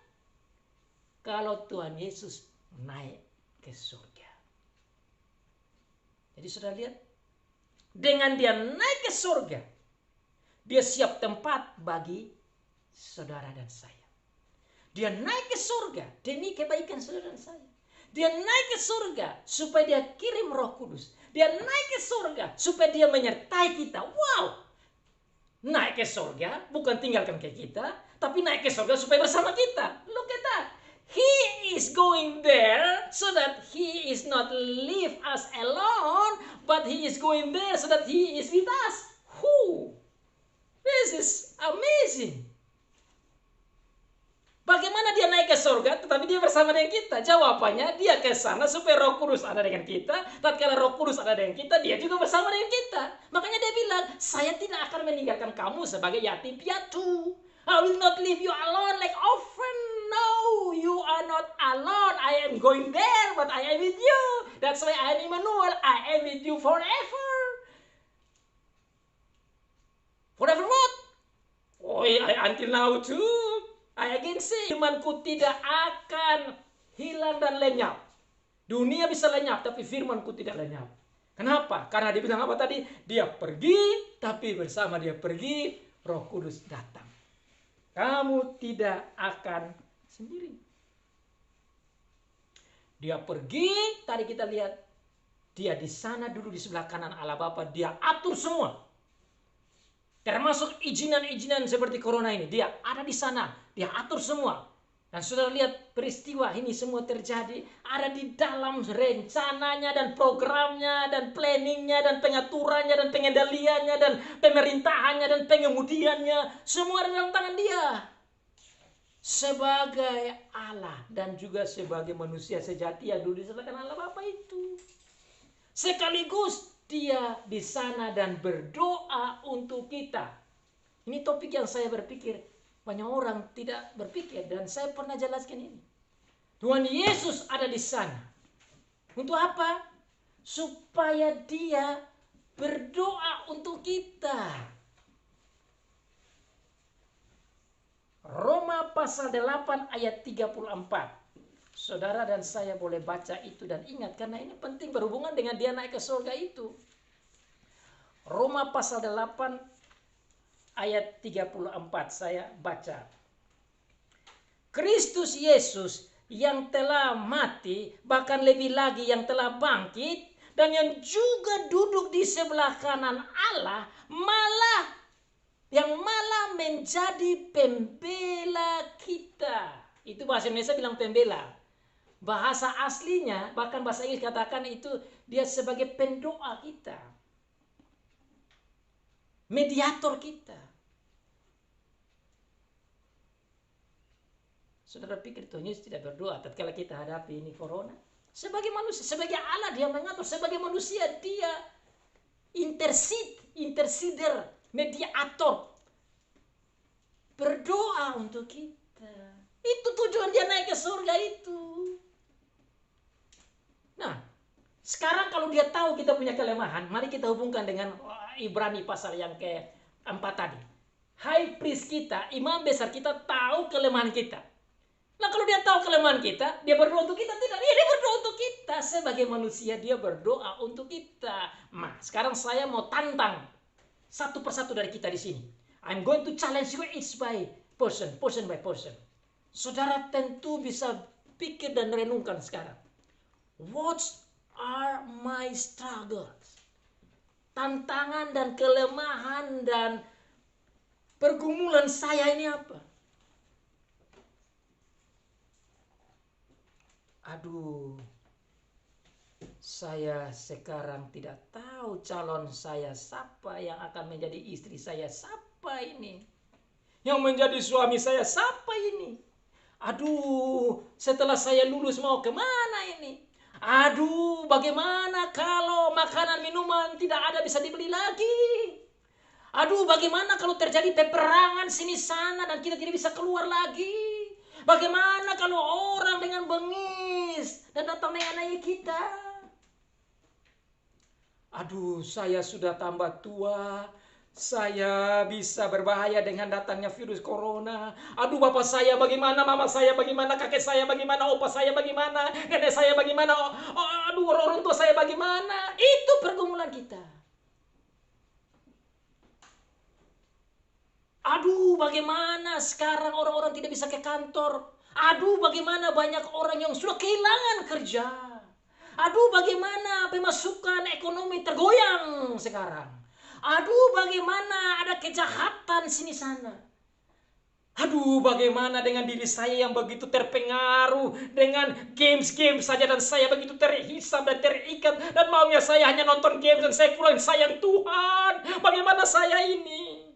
kalau Tuhan Yesus naik ke surga. Jadi sudah lihat, dengan dia naik ke surga, dia siap tempat bagi saudara dan saya. Dia naik ke surga demi kebaikan saudara dan saya. Dia naik ke surga supaya dia kirim Roh Kudus. Dia naik ke surga supaya dia menyertai kita. Wow! Naik ke surga bukan tinggalkan ke kita, tapi naik ke surga supaya bersama kita. Look at that. He is going there so that he is not leave us alone, but he is going there so that he is with us. Who? This is amazing. Bagaimana dia naik ke surga tetapi dia bersama dengan kita? Jawabannya, dia ke sana supaya Roh Kudus ada dengan kita. Tatkala Roh Kudus ada dengan kita, dia juga bersama dengan kita. Makanya dia bilang, saya tidak akan meninggalkan kamu sebagai yatim piatu. I will not leave you alone like orphan. No, you are not alone. I am going there, but I am with you. That's why I am Emmanuel. I am with you forever. Forever what? Oh, until now too. I again say, firmanku tidak akan hilang dan lenyap. Dunia bisa lenyap, tapi firmanku tidak lenyap. Kenapa? Karena dia bilang apa tadi? Dia pergi, tapi bersama dia pergi, Roh Kudus datang. Kamu tidak akan sendiri. Dia pergi, tadi kita lihat, dia di sana dulu di sebelah kanan Allah Bapa, dia atur semua. Termasuk izinan-izinan seperti corona ini, dia ada di sana, dia atur semua. Dan saudara lihat peristiwa ini semua terjadi ada di dalam rencananya dan programnya dan planningnya dan pengaturannya dan pengendaliannya dan pemerintahannya dan pengemudiannya. Semua ada dalam tangan dia. Sebagai Allah dan juga sebagai manusia sejati yang dulu diserahkan Allah Bapa itu. Sekaligus dia di sana dan berdoa untuk kita. Ini topik yang saya berpikir banyak orang tidak berpikir, dan saya pernah jelaskan ini. Tuhan Yesus ada di sana. Untuk apa? Supaya dia berdoa untuk kita. Roma pasal 8 ayat 34. Saudara dan saya boleh baca itu dan ingat, karena ini penting berhubungan dengan dia naik ke surga itu. Roma pasal 8 ayat 34 saya baca. Kristus Yesus yang telah mati, bahkan lebih lagi yang telah bangkit, dan yang juga duduk di sebelah kanan Allah, yang malah menjadi pembela kita. Itu bahasa Indonesia bilang pembela. Bahasa aslinya, bahkan bahasa Inggris katakan itu dia sebagai pendoa kita. Mediator kita. Saudara pikir Tuhan Yesus tidak berdoa tatkala kita hadapi ini corona? Sebagai manusia, sebagai Allah dia mengatur, sebagai manusia dia interceder, mediator. Berdoa untuk kita. Itu tujuan dia naik ke surga itu. Nah, sekarang kalau dia tahu kita punya kelemahan, mari kita hubungkan dengan Ibrani pasal yang ke-4 tadi. High priest kita, imam besar kita tahu kelemahan kita. Nah, kalau dia tahu kelemahan kita, dia berdoa untuk kita tidak? Dia berdoa untuk kita. Sebagai manusia dia berdoa untuk kita. Nah, sekarang saya mau tantang satu persatu dari kita di sini. I'm going to challenge you each by person by person. Saudara tentu bisa pikir dan renungkan sekarang. What are my struggles? Tantangan dan kelemahan dan pergumulan saya ini apa? Aduh, saya sekarang tidak tahu calon saya siapa, yang akan menjadi istri saya siapa ini, yang menjadi suami saya siapa ini. Aduh, setelah saya lulus mau kemana ini? Aduh, bagaimana kalau makanan minuman tidak ada bisa dibeli lagi? Aduh, bagaimana kalau terjadi peperangan sini sana dan kita tidak bisa keluar lagi? Bagaimana kalau orang dengan bengis dan datang mengenai kita? Aduh, saya sudah tambah tua. Saya bisa berbahaya dengan datangnya virus corona. Aduh, bapak saya bagaimana, mama saya bagaimana, kakek saya bagaimana, opa saya bagaimana, nenek saya bagaimana, aduh, orang tua saya bagaimana. Itu pergumulan kita. Aduh, bagaimana sekarang orang-orang tidak bisa ke kantor. Aduh, bagaimana banyak orang yang sudah kehilangan kerja. Aduh, bagaimana pemasukan ekonomi tergoyang sekarang. Aduh, bagaimana ada kejahatan sini sana. Aduh, bagaimana dengan diri saya yang begitu terpengaruh dengan games-games saja, dan saya begitu terhisap dan terikat, dan maunya saya hanya nonton games dan saya kurang sayang Tuhan. Bagaimana saya ini?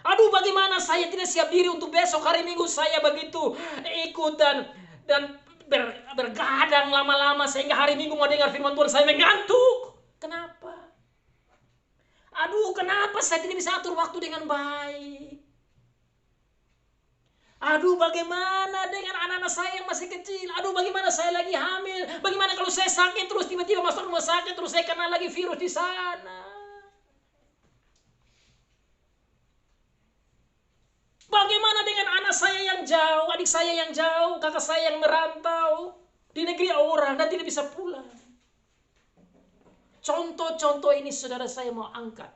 Aduh, bagaimana saya tidak siap diri untuk besok hari Minggu saya begitu ikut dan bergadang lama-lama sehingga hari Minggu mau dengar firman Tuhan saya mengantuk. Kenapa? Aduh, kenapa saya tidak bisa atur waktu dengan baik? Aduh, bagaimana dengan anak-anak saya yang masih kecil? Aduh, bagaimana saya lagi hamil? Bagaimana kalau saya sakit terus tiba-tiba masuk rumah sakit terus saya kena lagi virus di sana? Bagaimana dengan anak saya yang jauh, adik saya yang jauh, kakak saya yang merantau di negeri orang dan tidak bisa pulang? Contoh-contoh ini saudara saya mau angkat.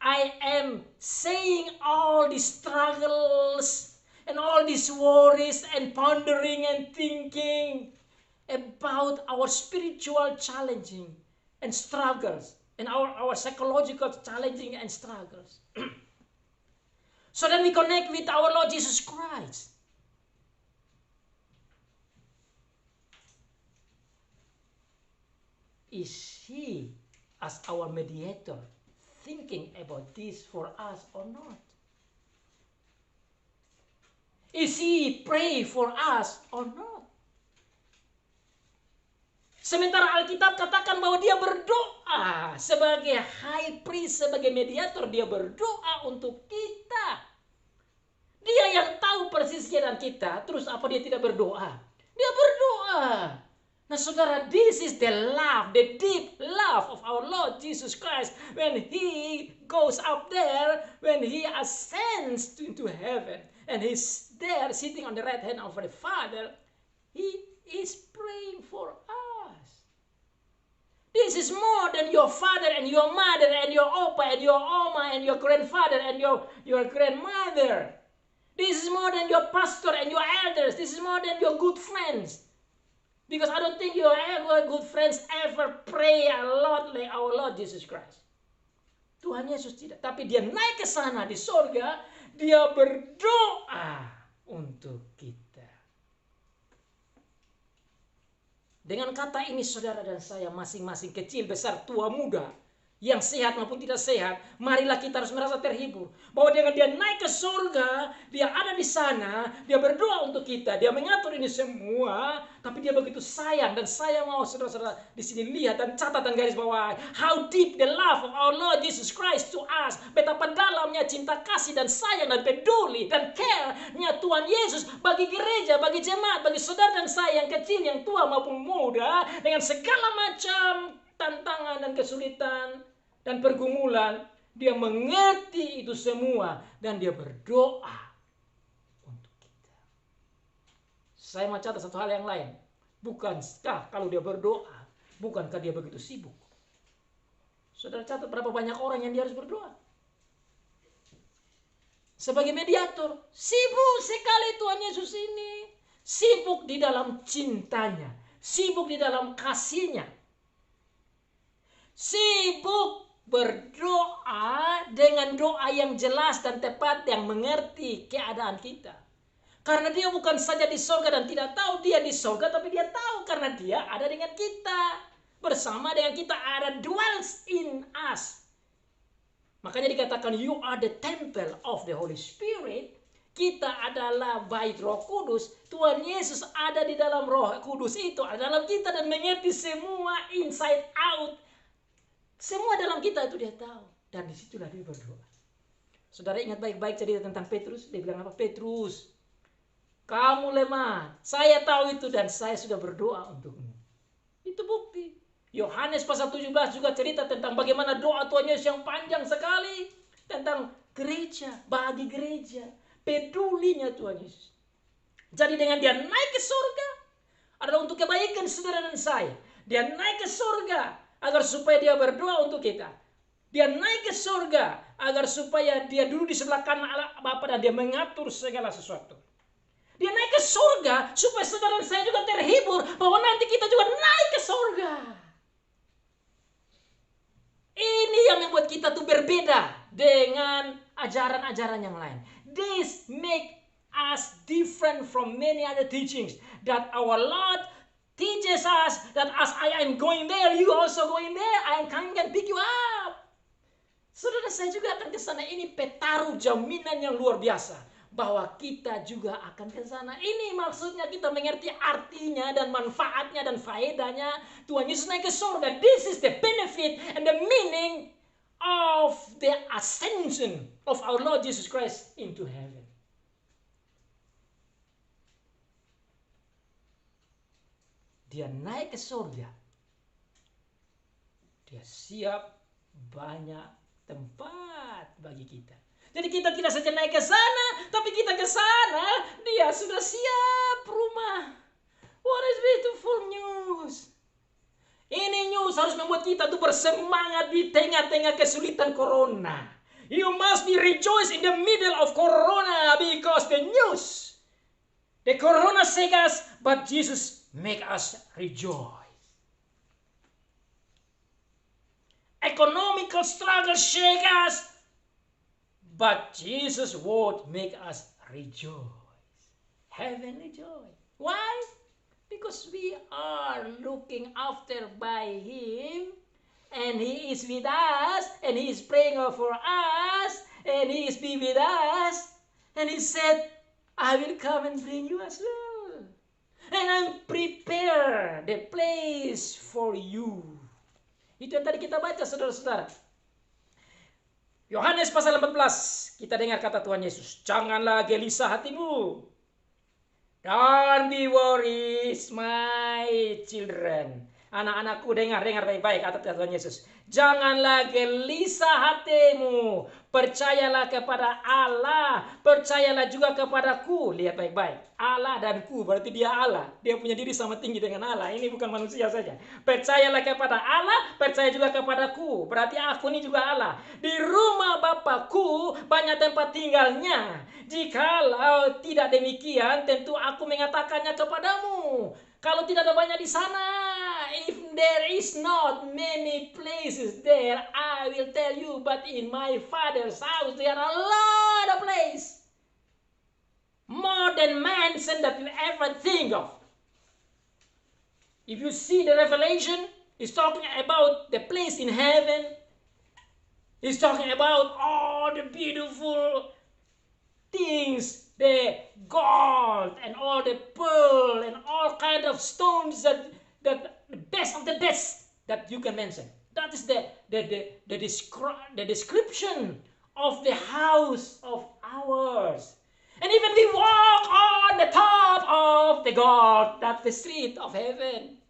I am saying all these struggles and all these worries and pondering and thinking about our spiritual challenging and struggles and our psychological challenging and struggles. So that we connect with our Lord Jesus Christ. Is He, as our mediator, thinking about this for us or not? Is He pray for us or not? Sementara Alkitab katakan bahwa dia berdoa sebagai high priest, sebagai mediator, dia berdoa untuk kita. Dia yang tahu persis keadaan kita, terus apa dia tidak berdoa? Dia berdoa. Nah saudara, this is the love, the deep love of our Lord Jesus Christ. When He goes up there, when He ascends into heaven, and He's there sitting on the right hand of the Father, He is praying for us. This is more than your father and your mother and your opa and your oma and your grandfather and your grandmother. This is more than your pastor and your elders. This is more than your good friends. Because I don't think your good friends ever pray a lot like our Lord Jesus Christ. Tuhan Yesus tidak. Tapi dia naik ke sana di sorga. Dia berdoa untuk kita. Dengan kata ini saudara dan saya masing-masing, kecil, besar, tua, muda, yang sehat maupun tidak sehat, marilah kita harus merasa terhibur. Bahwa dengan dia naik ke surga, dia ada di sana, dia berdoa untuk kita, dia mengatur ini semua, tapi dia begitu sayang. Dan saya mau saudara-saudara di sini lihat dan catat dan garis bawah, how deep the love of our Lord Jesus Christ to us. Betapa dalamnya cinta kasih dan sayang dan peduli dan care-nya Tuhan Yesus bagi gereja, bagi jemaat, bagi saudara dan saya yang kecil, yang tua maupun muda, dengan segala macam tantangan dan kesulitan dan pergumulan, dia mengerti itu semua dan dia berdoa untuk kita. Saya mau catat satu hal yang lain. Bukankah kalau dia berdoa, bukankah dia begitu sibuk? Saudara catat berapa banyak orang yang dia harus berdoa? Sebagai mediator, sibuk sekali Tuhan Yesus ini. Sibuk di dalam cintanya, sibuk di dalam kasihnya. Sibuk berdoa dengan doa yang jelas dan tepat yang mengerti keadaan kita. Karena dia bukan saja di sorga dan tidak tahu dia di sorga, tapi dia tahu karena dia ada dengan kita. Bersama dengan kita, ada dwells in us. Makanya dikatakan you are the temple of the Holy Spirit. Kita adalah bait Roh Kudus. Tuhan Yesus ada di dalam Roh Kudus itu, ada dalam kita dan mengerti semua inside out. Semua dalam kita itu dia tahu. Dan disitulah dia berdoa. Saudara ingat baik-baik cerita tentang Petrus. Dia bilang apa? Petrus, kamu lemah. Saya tahu itu dan saya sudah berdoa untukmu. Itu bukti. Yohanes pasal 17 juga cerita tentang bagaimana doa Tuhan Yesus yang panjang sekali. Tentang gereja, bagi gereja. Pedulinya Tuhan Yesus. Jadi dengan dia naik ke surga, adalah untuk kebaikan saudara dan saya. Dia naik ke surga agar supaya dia berdoa untuk kita. Dia naik ke surga agar supaya dia duduk di sebelah kanan Allah Bapa dan dia mengatur segala sesuatu. Dia naik ke surga supaya saudara dan saya juga terhibur bahwa nanti kita juga naik ke surga. Ini yang membuat kita tuh berbeda dengan ajaran-ajaran yang lain. This make us different from many other teachings that our Lord teaches us that as I am going there, you also going there. I am coming and pick you up. Saudara, saya juga akan ke sana. Ini petaruh jaminan yang luar biasa bahwa kita juga akan ke sana. Ini maksudnya kita mengerti artinya dan manfaatnya dan faedahnya Tuhan Yesus naik ke surga. This is the benefit and the meaning of the ascension of our Lord Jesus Christ into heaven. Dia naik ke surga. Dia siap banyak tempat bagi kita. Jadi kita tidak saja naik ke sana, tapi kita ke sana, dia sudah siap rumah. What is beautiful news. Ini news harus membuat kita tuh bersemangat di tengah-tengah kesulitan corona. You must be rejoice in the middle of corona because the news. The corona shake us, but Jesus make us rejoice. Economical struggle shake us, But Jesus' word make us rejoice. Heavenly joy. Why? Because we are looking after by Him, and He is with us, and He is praying for us, and He is be with us, and He said, I will come and bring you as well. And I'm prepare the place for you. Itu yang tadi kita baca, saudara-saudara. Yohanes pasal 14, kita dengar kata Tuhan Yesus, janganlah gelisah hatimu. Don't be worried, my children. Anak-anakku, dengar baik-baik kata Tuhan Yesus. Janganlah gelisah hatimu. Percayalah kepada Allah. Percayalah juga kepadaku. Lihat baik-baik. Allah dan ku, berarti dia Allah. Dia punya diri sama tinggi dengan Allah. Ini bukan manusia saja. Percayalah kepada Allah, percaya juga kepadaku. Berarti aku ini juga Allah. Di rumah Bapakku banyak tempat tinggalnya. Jikalau tidak demikian, tentu aku mengatakannya kepadamu. Kalau tidak ada banyak di sana, if there is not many places there, I will tell you, but in my Father's house there are a lot of places. More than mansion that you ever think of. If you see the Revelation, it's talking about the place in heaven. It's talking about all the beautiful things, the gold and all the pearl and all kind of stones that the best of the best that you can mention. That is the description of the house of ours. And even we walk on the top of the gold, that's the street of heaven.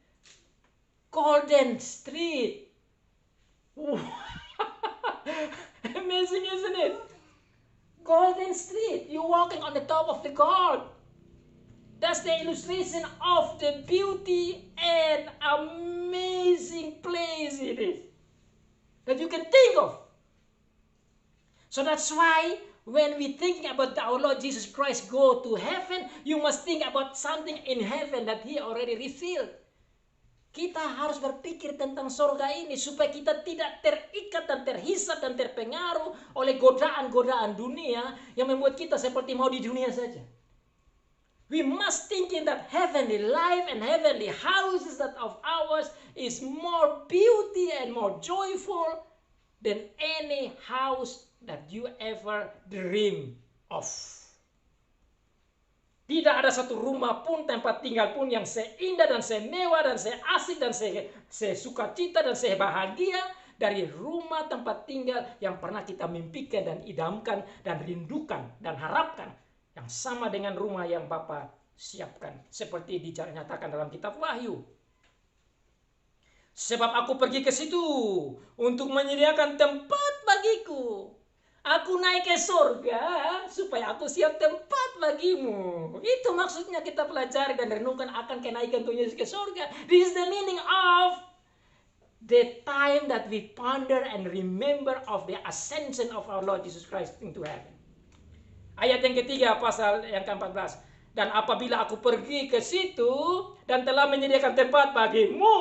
Golden street. Amazing, isn't it? Golden street. You're walking on the top of the gold. That's the illustration of the beauty and amazing place it is that you can think of. So that's why when we think about our Lord Jesus Christ go to heaven, you must think about something in heaven that He already revealed. Kita harus berpikir tentang surga ini supaya kita tidak terikat dan terhisap dan terpengaruh oleh godaan-godaan dunia yang membuat kita seperti mau di dunia saja. We must think in that heavenly life and heavenly houses that of ours is more beauty and more joyful than any house that you ever dream of. Tidak ada satu rumah pun, tempat tinggal pun yang seindah dan semewah dan seasik dan sesukacita dan sebahagia dari rumah tempat tinggal yang pernah kita mimpikan dan idamkan dan rindukan dan harapkan, yang sama dengan rumah yang Bapa siapkan, seperti dinyatakan dalam kitab Wahyu. Sebab aku pergi ke situ untuk menyediakan tempat bagiku. Aku naik ke surga supaya aku siap tempat bagimu. Itu maksudnya kita pelajari dan renungkan akan kenaikan Tuhan Yesus ke surga. This is the meaning of the time that we ponder and remember of the ascension of our Lord Jesus Christ into heaven. Ayat yang ketiga pasal yang ke-14. Dan apabila aku pergi ke situ dan telah menyediakan tempat bagimu,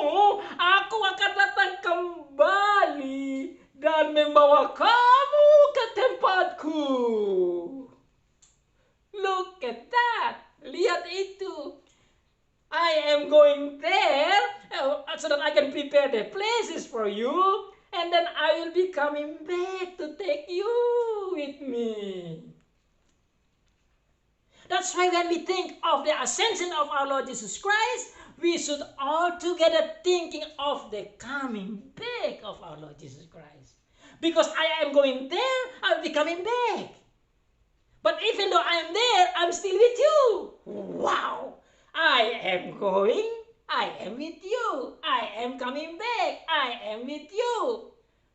aku akan datang kembali dan membawa kamu ke tempatku. Look at that. Lihat itu. I am going there so that I can prepare the places for you. And then I will be coming back to take you with me. That's why when we think of the ascension of our Lord Jesus Christ, we should all together thinking of the coming back of our Lord Jesus Christ. Because I am going there, I will be coming back. But even though I am there, I'm still with you. Wow! I am going, I am with you. I am coming back, I am with you.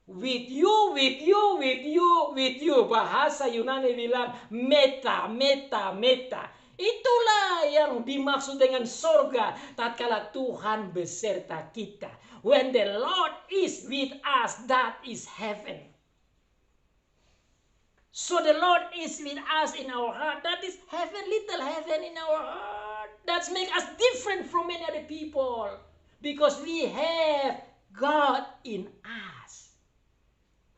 With you, with you, with you, with you. Bahasa Yunani bilang meta, meta, meta. Itulah yang dimaksud dengan surga tatkala Tuhan beserta kita. When the Lord is with us, that is heaven. So the Lord is with us in our heart. That is heaven, little heaven in our heart. That makes us different from many other people. Because we have God in us.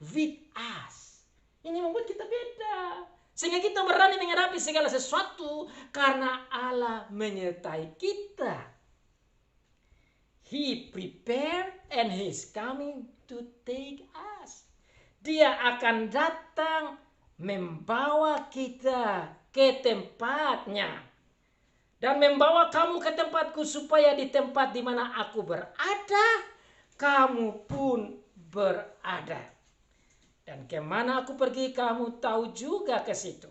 With us. Ini membuat kita beda. Sehingga kita berani menghadapi segala sesuatu karena Allah menyertai kita. He prepared and He is coming to take us. Dia akan datang membawa kita ke tempatnya. Dan membawa kamu ke tempatku supaya di tempat di mana aku berada, kamu pun berada. Dan kemana aku pergi, kamu tahu juga ke situ.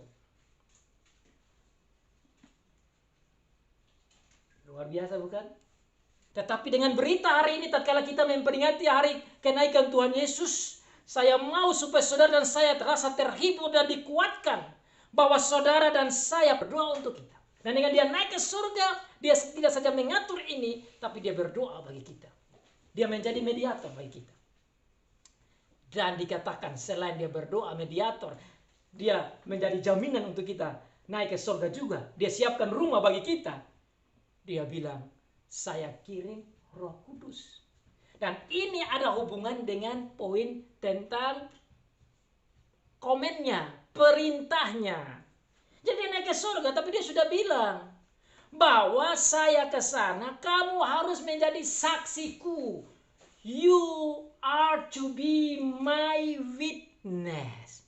Luar biasa bukan? Tetapi dengan berita hari ini, tatkala kita memperingati hari kenaikan Tuhan Yesus, saya mau supaya saudara dan saya terasa terhibur dan dikuatkan bahwa saudara dan saya berdoa untuk kita. Dan dengan dia naik ke surga, dia tidak saja mengatur ini, tapi dia berdoa bagi kita. Dia menjadi mediator bagi kita. Dan dikatakan selain dia berdoa mediator, dia menjadi jaminan untuk kita naik ke surga juga. Dia siapkan rumah bagi kita. Dia bilang, saya kirim Roh Kudus. Dan ini ada hubungan dengan poin tentang komennya, perintahnya. Jadi naik ke surga, tapi dia sudah bilang bahwa saya ke sana, kamu harus menjadi saksiku. You are to be my witness.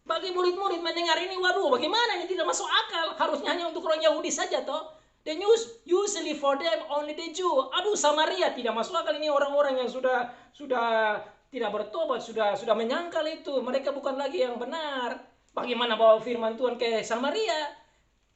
Bagi murid-murid mendengar ini, waduh, bagaimana ini, tidak masuk akal. Harusnya hanya untuk orang Yahudi saja toh. The news usually for them only the Jew. Aduh, Samaria tidak masuk akal, ini orang-orang yang sudah tidak bertobat, sudah menyangkal itu. Mereka bukan lagi yang benar. Bagaimana bawa firman Tuhan ke Samaria?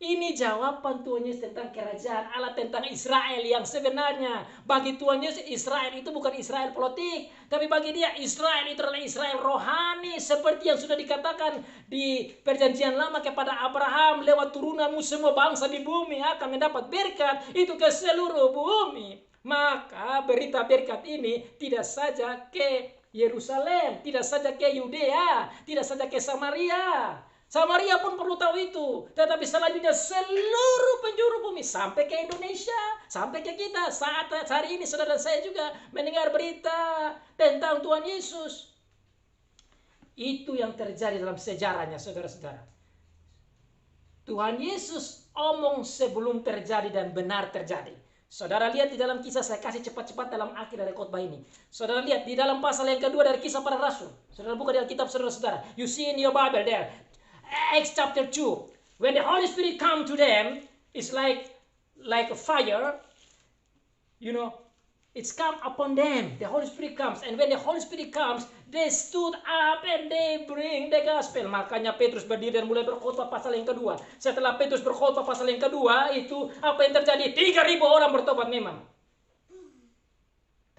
Ini jawaban Tuhan Yesus tentang kerajaan Allah, tentang Israel yang sebenarnya. Bagi Tuhan Yesus, Israel itu bukan Israel politik, tapi bagi dia Israel itu adalah Israel rohani, seperti yang sudah dikatakan di perjanjian lama kepada Abraham, lewat turunanmu semua bangsa di bumi akan mendapat berkat, itu ke seluruh bumi. Maka berita berkat ini tidak saja ke Yerusalem, tidak saja ke Yudea, tidak saja ke Samaria. Samaria pun perlu tahu itu. Tetapi selanjutnya seluruh penjuru bumi, sampai ke Indonesia, sampai ke kita. Saat hari ini saudara saya juga mendengar berita tentang Tuhan Yesus. Itu yang terjadi dalam sejarahnya, saudara-saudara. Tuhan Yesus omong sebelum terjadi dan benar terjadi. Saudara lihat di dalam kisah, saya kasih cepat-cepat dalam akhir dari khotbah ini. Saudara lihat di dalam pasal yang kedua dari Kisah Para Rasul. Saudara buka di Alkitab saudara-saudara. You see in your Bible there. Acts chapter 2. When the Holy Spirit come to them, it's like a fire. You know, it's come upon them. The Holy Spirit comes. And when the Holy Spirit comes, they stood up and they bring the gospel. Makanya Petrus berdiri dan mulai berkhotbah pasal yang kedua. Setelah Petrus berkhotbah pasal yang kedua, itu apa yang terjadi? 3.000 orang bertobat memang.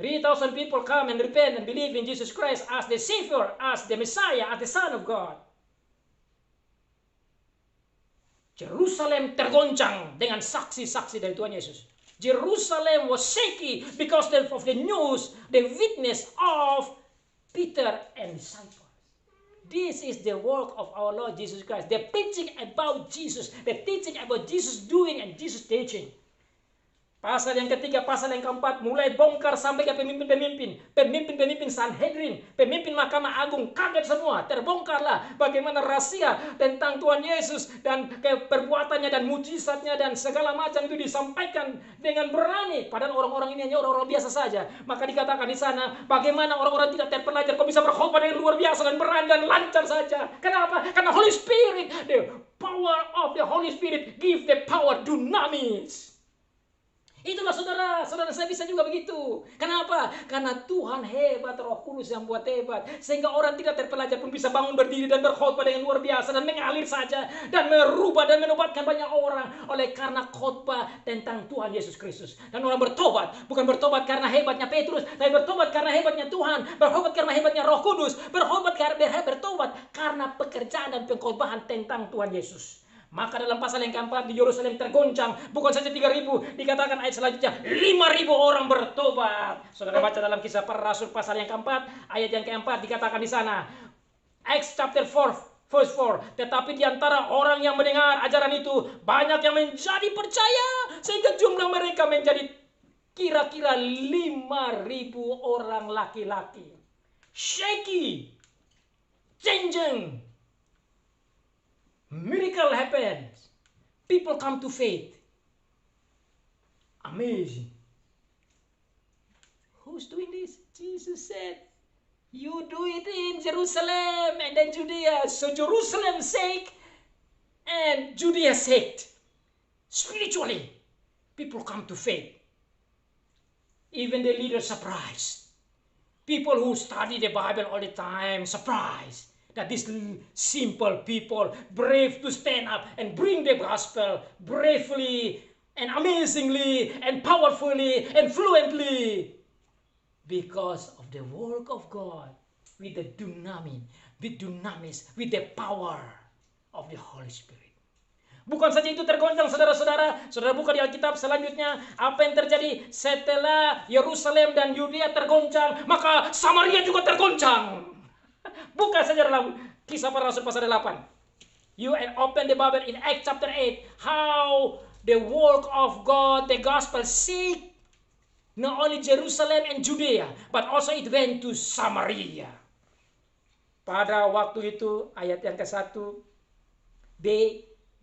3,000 people come and repent and believe in Jesus Christ as the Savior, as the Messiah, as the Son of God. Jerusalem tergoncang dengan saksi-saksi dari Tuhan Yesus. Jerusalem was shaky because of the news, the witness of Peter and disciples. This is the work of our Lord Jesus Christ. The preaching about Jesus, the teaching about Jesus doing and Jesus teaching. Pasal yang ketiga, pasal yang keempat, mulai bongkar sampai ke pemimpin-pemimpin Sanhedrin, pemimpin Mahkamah Agung, kaget semua, terbongkarlah bagaimana rahasia tentang Tuhan Yesus dan perbuatannya dan mujizatnya dan segala macam itu disampaikan dengan berani. Padahal orang-orang ini hanya orang-orang biasa saja. Maka dikatakan di sana, bagaimana orang-orang tidak terpelajar kok bisa berkhotbah dengan luar biasa dan berani dan lancar saja. Kenapa? Karena Holy Spirit, the power of the Holy Spirit give the power dunamis. Itulah saudara saya bisa juga begitu. Kenapa? Karena Tuhan hebat, Roh Kudus yang buat hebat. Sehingga orang tidak terpelajar pun bisa bangun berdiri dan berkhotbah dengan luar biasa. Dan mengalir saja. Dan merubah dan menobatkan banyak orang. Oleh karena khotbah tentang Tuhan Yesus Kristus. Dan orang bertobat. Bukan bertobat karena hebatnya Petrus. Tapi bertobat karena hebatnya Tuhan. Bertobat karena hebatnya Roh Kudus. Bertobat karena pekerjaan dan pengkhotbahan tentang Tuhan Yesus. Maka dalam pasal yang keempat di Yerusalem tergoncang. Bukan saja 3.000. Dikatakan ayat selanjutnya 5.000 orang bertobat. Saudara baca dalam Kisah Para Rasul pasal yang keempat. Ayat yang keempat dikatakan di sana. Acts chapter 4 verse 4. Tetapi di antara orang yang mendengar ajaran itu, banyak yang menjadi percaya. Sehingga jumlah mereka menjadi kira-kira 5.000 orang laki-laki. shaky, changing. Miracle happens. People come to faith. Amazing. Who's doing this? Jesus said, you do it in Jerusalem and then Judea. So Jerusalem's sake and Judea's sake. Spiritually, people come to faith. Even the leaders surprised. People who study the Bible all the time surprised that these simple people, brave to stand up and bring the gospel bravely and amazingly and powerfully and fluently, because of the work of God with the dunamis, with the power of the Holy Spirit. Bukan saja itu tergoncang, saudara-saudara. Saudara buka di Alkitab selanjutnya, apa yang terjadi setelah Yerusalem dan Yudea tergoncang, maka Samaria juga tergoncang. Buka saja dalam Kisah Para Rasul pasal 8. You open the Bible in Acts chapter 8, how the work of God, the gospel seek not only Jerusalem and Judea, but also it went to Samaria. Pada waktu itu, ayat yang ke-1 B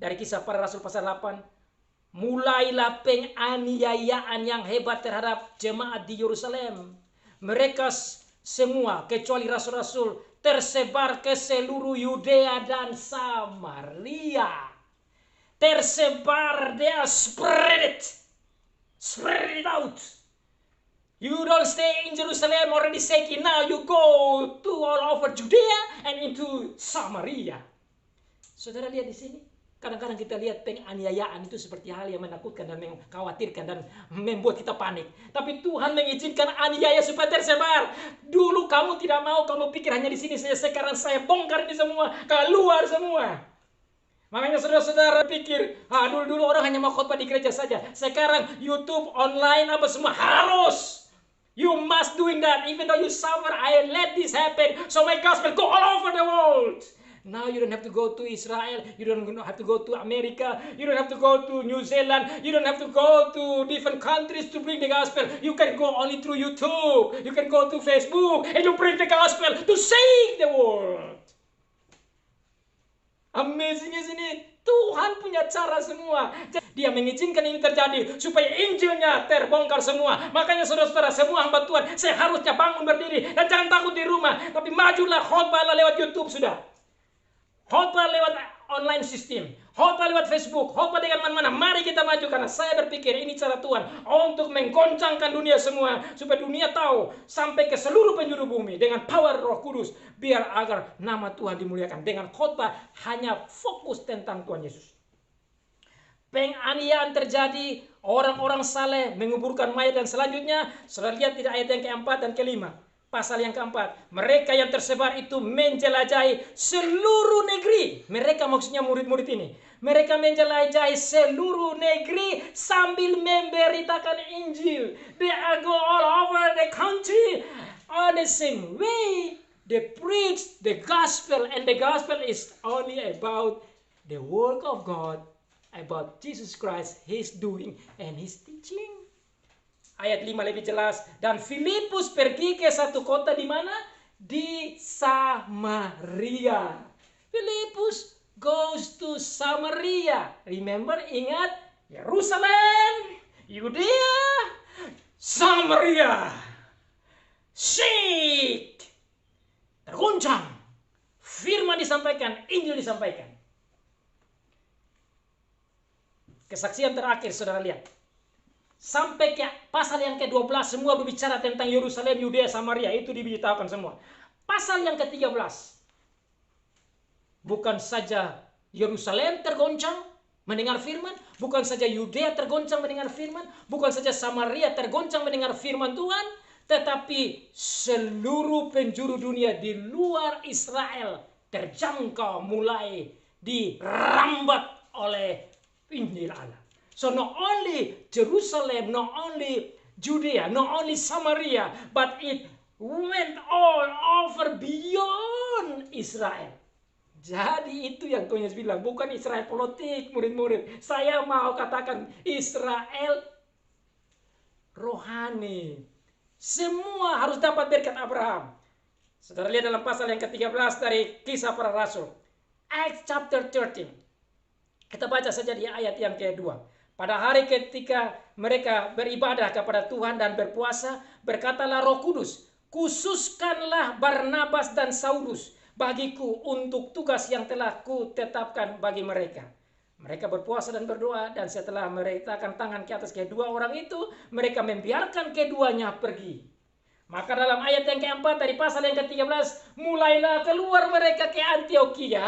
dari Kisah Para Rasul pasal 8, mulailah penganiayaan yang hebat terhadap jemaat di Yerusalem. Mereka semua, kecuali rasul-rasul, tersebar ke seluruh Yudea dan Samaria. Tersebar, they are spread it out. You don't stay in Jerusalem already shaky. Now you go to all over Judea and into Samaria. Saudara lihat di sini. Kadang-kadang kita lihat penganiayaan itu seperti hal yang menakutkan dan mengkhawatirkan dan membuat kita panik. Tapi Tuhan mengizinkan aniaya supaya tersebar. Dulu kamu tidak mau, kamu pikir hanya di sini saja. Sekarang saya bongkar ini semua, keluar semua. Makanya saudara-saudara pikir, dulu orang hanya mau khotbah di gereja saja. Sekarang YouTube, online, apa semua harus. You must doing that. Even though you suffer, I let this happen. So my gospel go all over the world. Now you don't have to go to Israel. You don't have to go to America. You don't have to go to New Zealand. You don't have to go to different countries to bring the gospel. You can go only through YouTube. You can go to Facebook and you bring the gospel to save the world. Amazing, isn't it? Tuhan punya cara semua. Dia mengizinkan ini terjadi supaya Injilnya terbongkar semua. Makanya saudara-saudara, semua hamba Tuhan seharusnya bangun berdiri dan jangan takut di rumah, tapi majulah, khotbahlah lewat YouTube sudah. Khotbah lewat online system, khotbah lewat Facebook, khotbah dengan mana-mana. Mari kita maju, karena saya berpikir ini cara Tuhan untuk menggoncangkan dunia semua, supaya dunia tahu sampai ke seluruh penjuru bumi dengan power Roh Kudus, biar agar nama Tuhan dimuliakan. Dengan khotbah hanya fokus tentang Tuhan Yesus. Penganiayaan terjadi, orang-orang saleh menguburkan mayat, dan selanjutnya saudara lihat tidak ayat yang keempat dan kelima. Pasal yang keempat, mereka yang tersebar itu menjelajahi seluruh negeri. Mereka maksudnya murid-murid ini. Mereka menjelajahi seluruh negeri sambil memberitakan Injil. They are go all over the country on the same way. They preach the gospel, and the gospel is only about the work of God, about Jesus Christ, His doing and His teaching. Ayat 5 lebih jelas. Dan Filipus pergi ke satu kota di mana? Di Samaria. Filipus goes to Samaria. Remember, ingat, Yerusalem, Yudea, Samaria. Shake. Tergoncang. Firman disampaikan, Injil disampaikan. Kesaksian terakhir, saudara lihat. Sampai ke pasal yang ke-12 semua berbicara tentang Yerusalem, Yudea, Samaria. Itu diberitahukan semua. Pasal yang ke-13. Bukan saja Yerusalem tergoncang mendengar firman. Bukan saja Yudea tergoncang mendengar firman. Bukan saja Samaria tergoncang mendengar firman Tuhan. Tetapi seluruh penjuru dunia di luar Israel terjangkau, mulai dirambat oleh Injil Allah. So not only Jerusalem, not only Judea, not only Samaria, but it went all over beyond Israel. Jadi itu yang Tuhan Yesus bilang, bukan Israel politik, murid-murid. Saya mau katakan Israel rohani. Semua harus dapat berkat Abraham. Saudara lihat dalam pasal yang ke-13 dari Kisah Para Rasul. Acts chapter 13. Kita baca saja di ayat yang kedua. Pada hari ketika mereka beribadah kepada Tuhan dan berpuasa, berkatalah Roh Kudus, khususkanlah Barnabas dan Saulus bagiku untuk tugas yang telah kutetapkan bagi mereka. Mereka berpuasa dan berdoa, dan setelah meletakkan tangan ke atas kedua orang itu, mereka membiarkan keduanya pergi. Maka dalam ayat yang keempat dari pasal yang ke-13, mulailah keluar mereka ke Antioquia,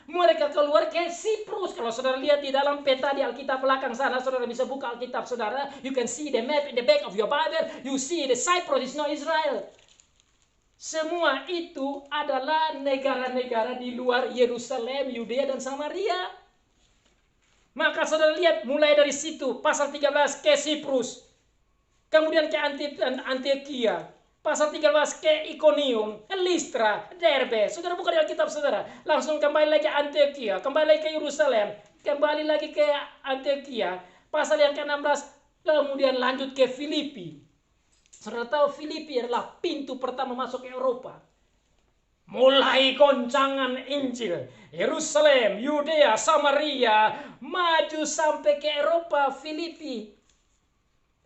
mereka keluar ke Siprus. Kalau saudara lihat di dalam peta di Alkitab belakang sana, saudara bisa buka Alkitab saudara, you can see the map in the back of your Bible, you see the Cyprus is not Israel. Semua itu adalah negara-negara di luar Yerusalem, Yudea dan Samaria. Maka saudara lihat mulai dari situ, pasal 13 ke Siprus. Kemudian ke Antioquia, pasal 13 ke Iconium, Listra, Derbe. Saudara buka di Alkitab saudara. Langsung kembali lagi ke Antioquia, kembali lagi ke Yerusalem, kembali lagi ke Antioquia. Pasal yang ke-16, kemudian lanjut ke Filipi. Saudara tahu Filipi adalah pintu pertama masuk ke Eropa. Mulai goncangan Injil, Yerusalem, Yudea, Samaria, maju sampai ke Eropa, Filipi.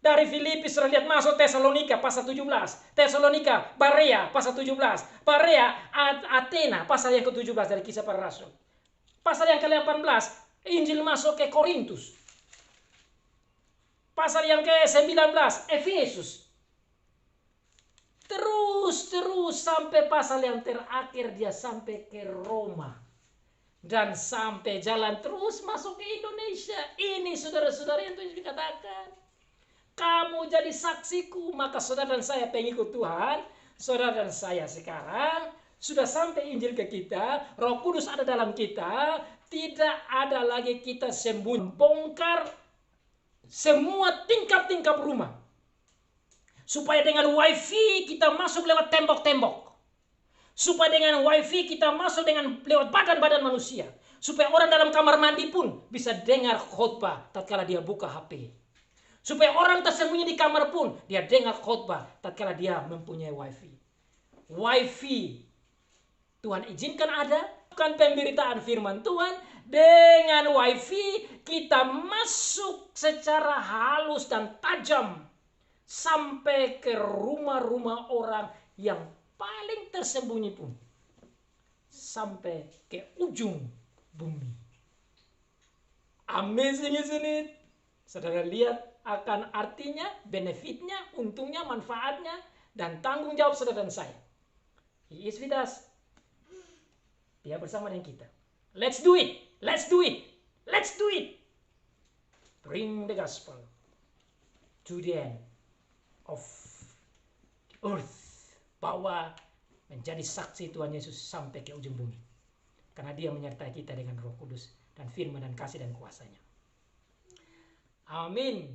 Dari Filipi sudah lihat masuk Tesalonika pasal 17. Tesalonika, Barea pasal 17. Barea, Athena pasal yang ke-17 dari Kisah Para Rasul. Pasal yang ke-18, Injil masuk ke Korintus. Pasal yang ke-19, Efesus. Terus sampai pasal yang terakhir dia sampai ke Roma. Dan sampai jalan terus masuk ke Indonesia. Ini saudara-saudara yang Tuhan katakan. Kamu jadi saksiku, maka saudara dan saya pengikut Tuhan, saudara dan saya sekarang sudah sampai Injil ke kita, Roh Kudus ada dalam kita, tidak ada lagi kita sembunyi, bongkar semua tingkap-tingkap rumah. Supaya dengan wifi kita masuk lewat tembok-tembok. Supaya dengan wifi kita masuk lewat badan-badan manusia. Supaya orang dalam kamar mandi pun bisa dengar khotbah tatkala dia buka HP. Supaya orang tersembunyi di kamar pun dia dengar khotbah tatkala dia mempunyai wifi. Wifi Tuhan izinkan ada, bukan pemberitaan firman Tuhan. Dengan wifi kita masuk secara halus dan tajam sampai ke rumah-rumah orang yang paling tersembunyi pun, sampai ke ujung bumi. Amazing, isn't it? Saudara lihat akan artinya, benefitnya, untungnya, manfaatnya, dan tanggung jawab saudara dan saya. He is with us. Dia bersama dengan kita. Let's do it. Let's do it. Let's do it. Bring the gospel to the end of the earth. Bawa menjadi saksi Tuhan Yesus sampai ke ujung bumi. Karena dia menyertai kita dengan Roh Kudus dan firman dan kasih dan kuasanya. Amin.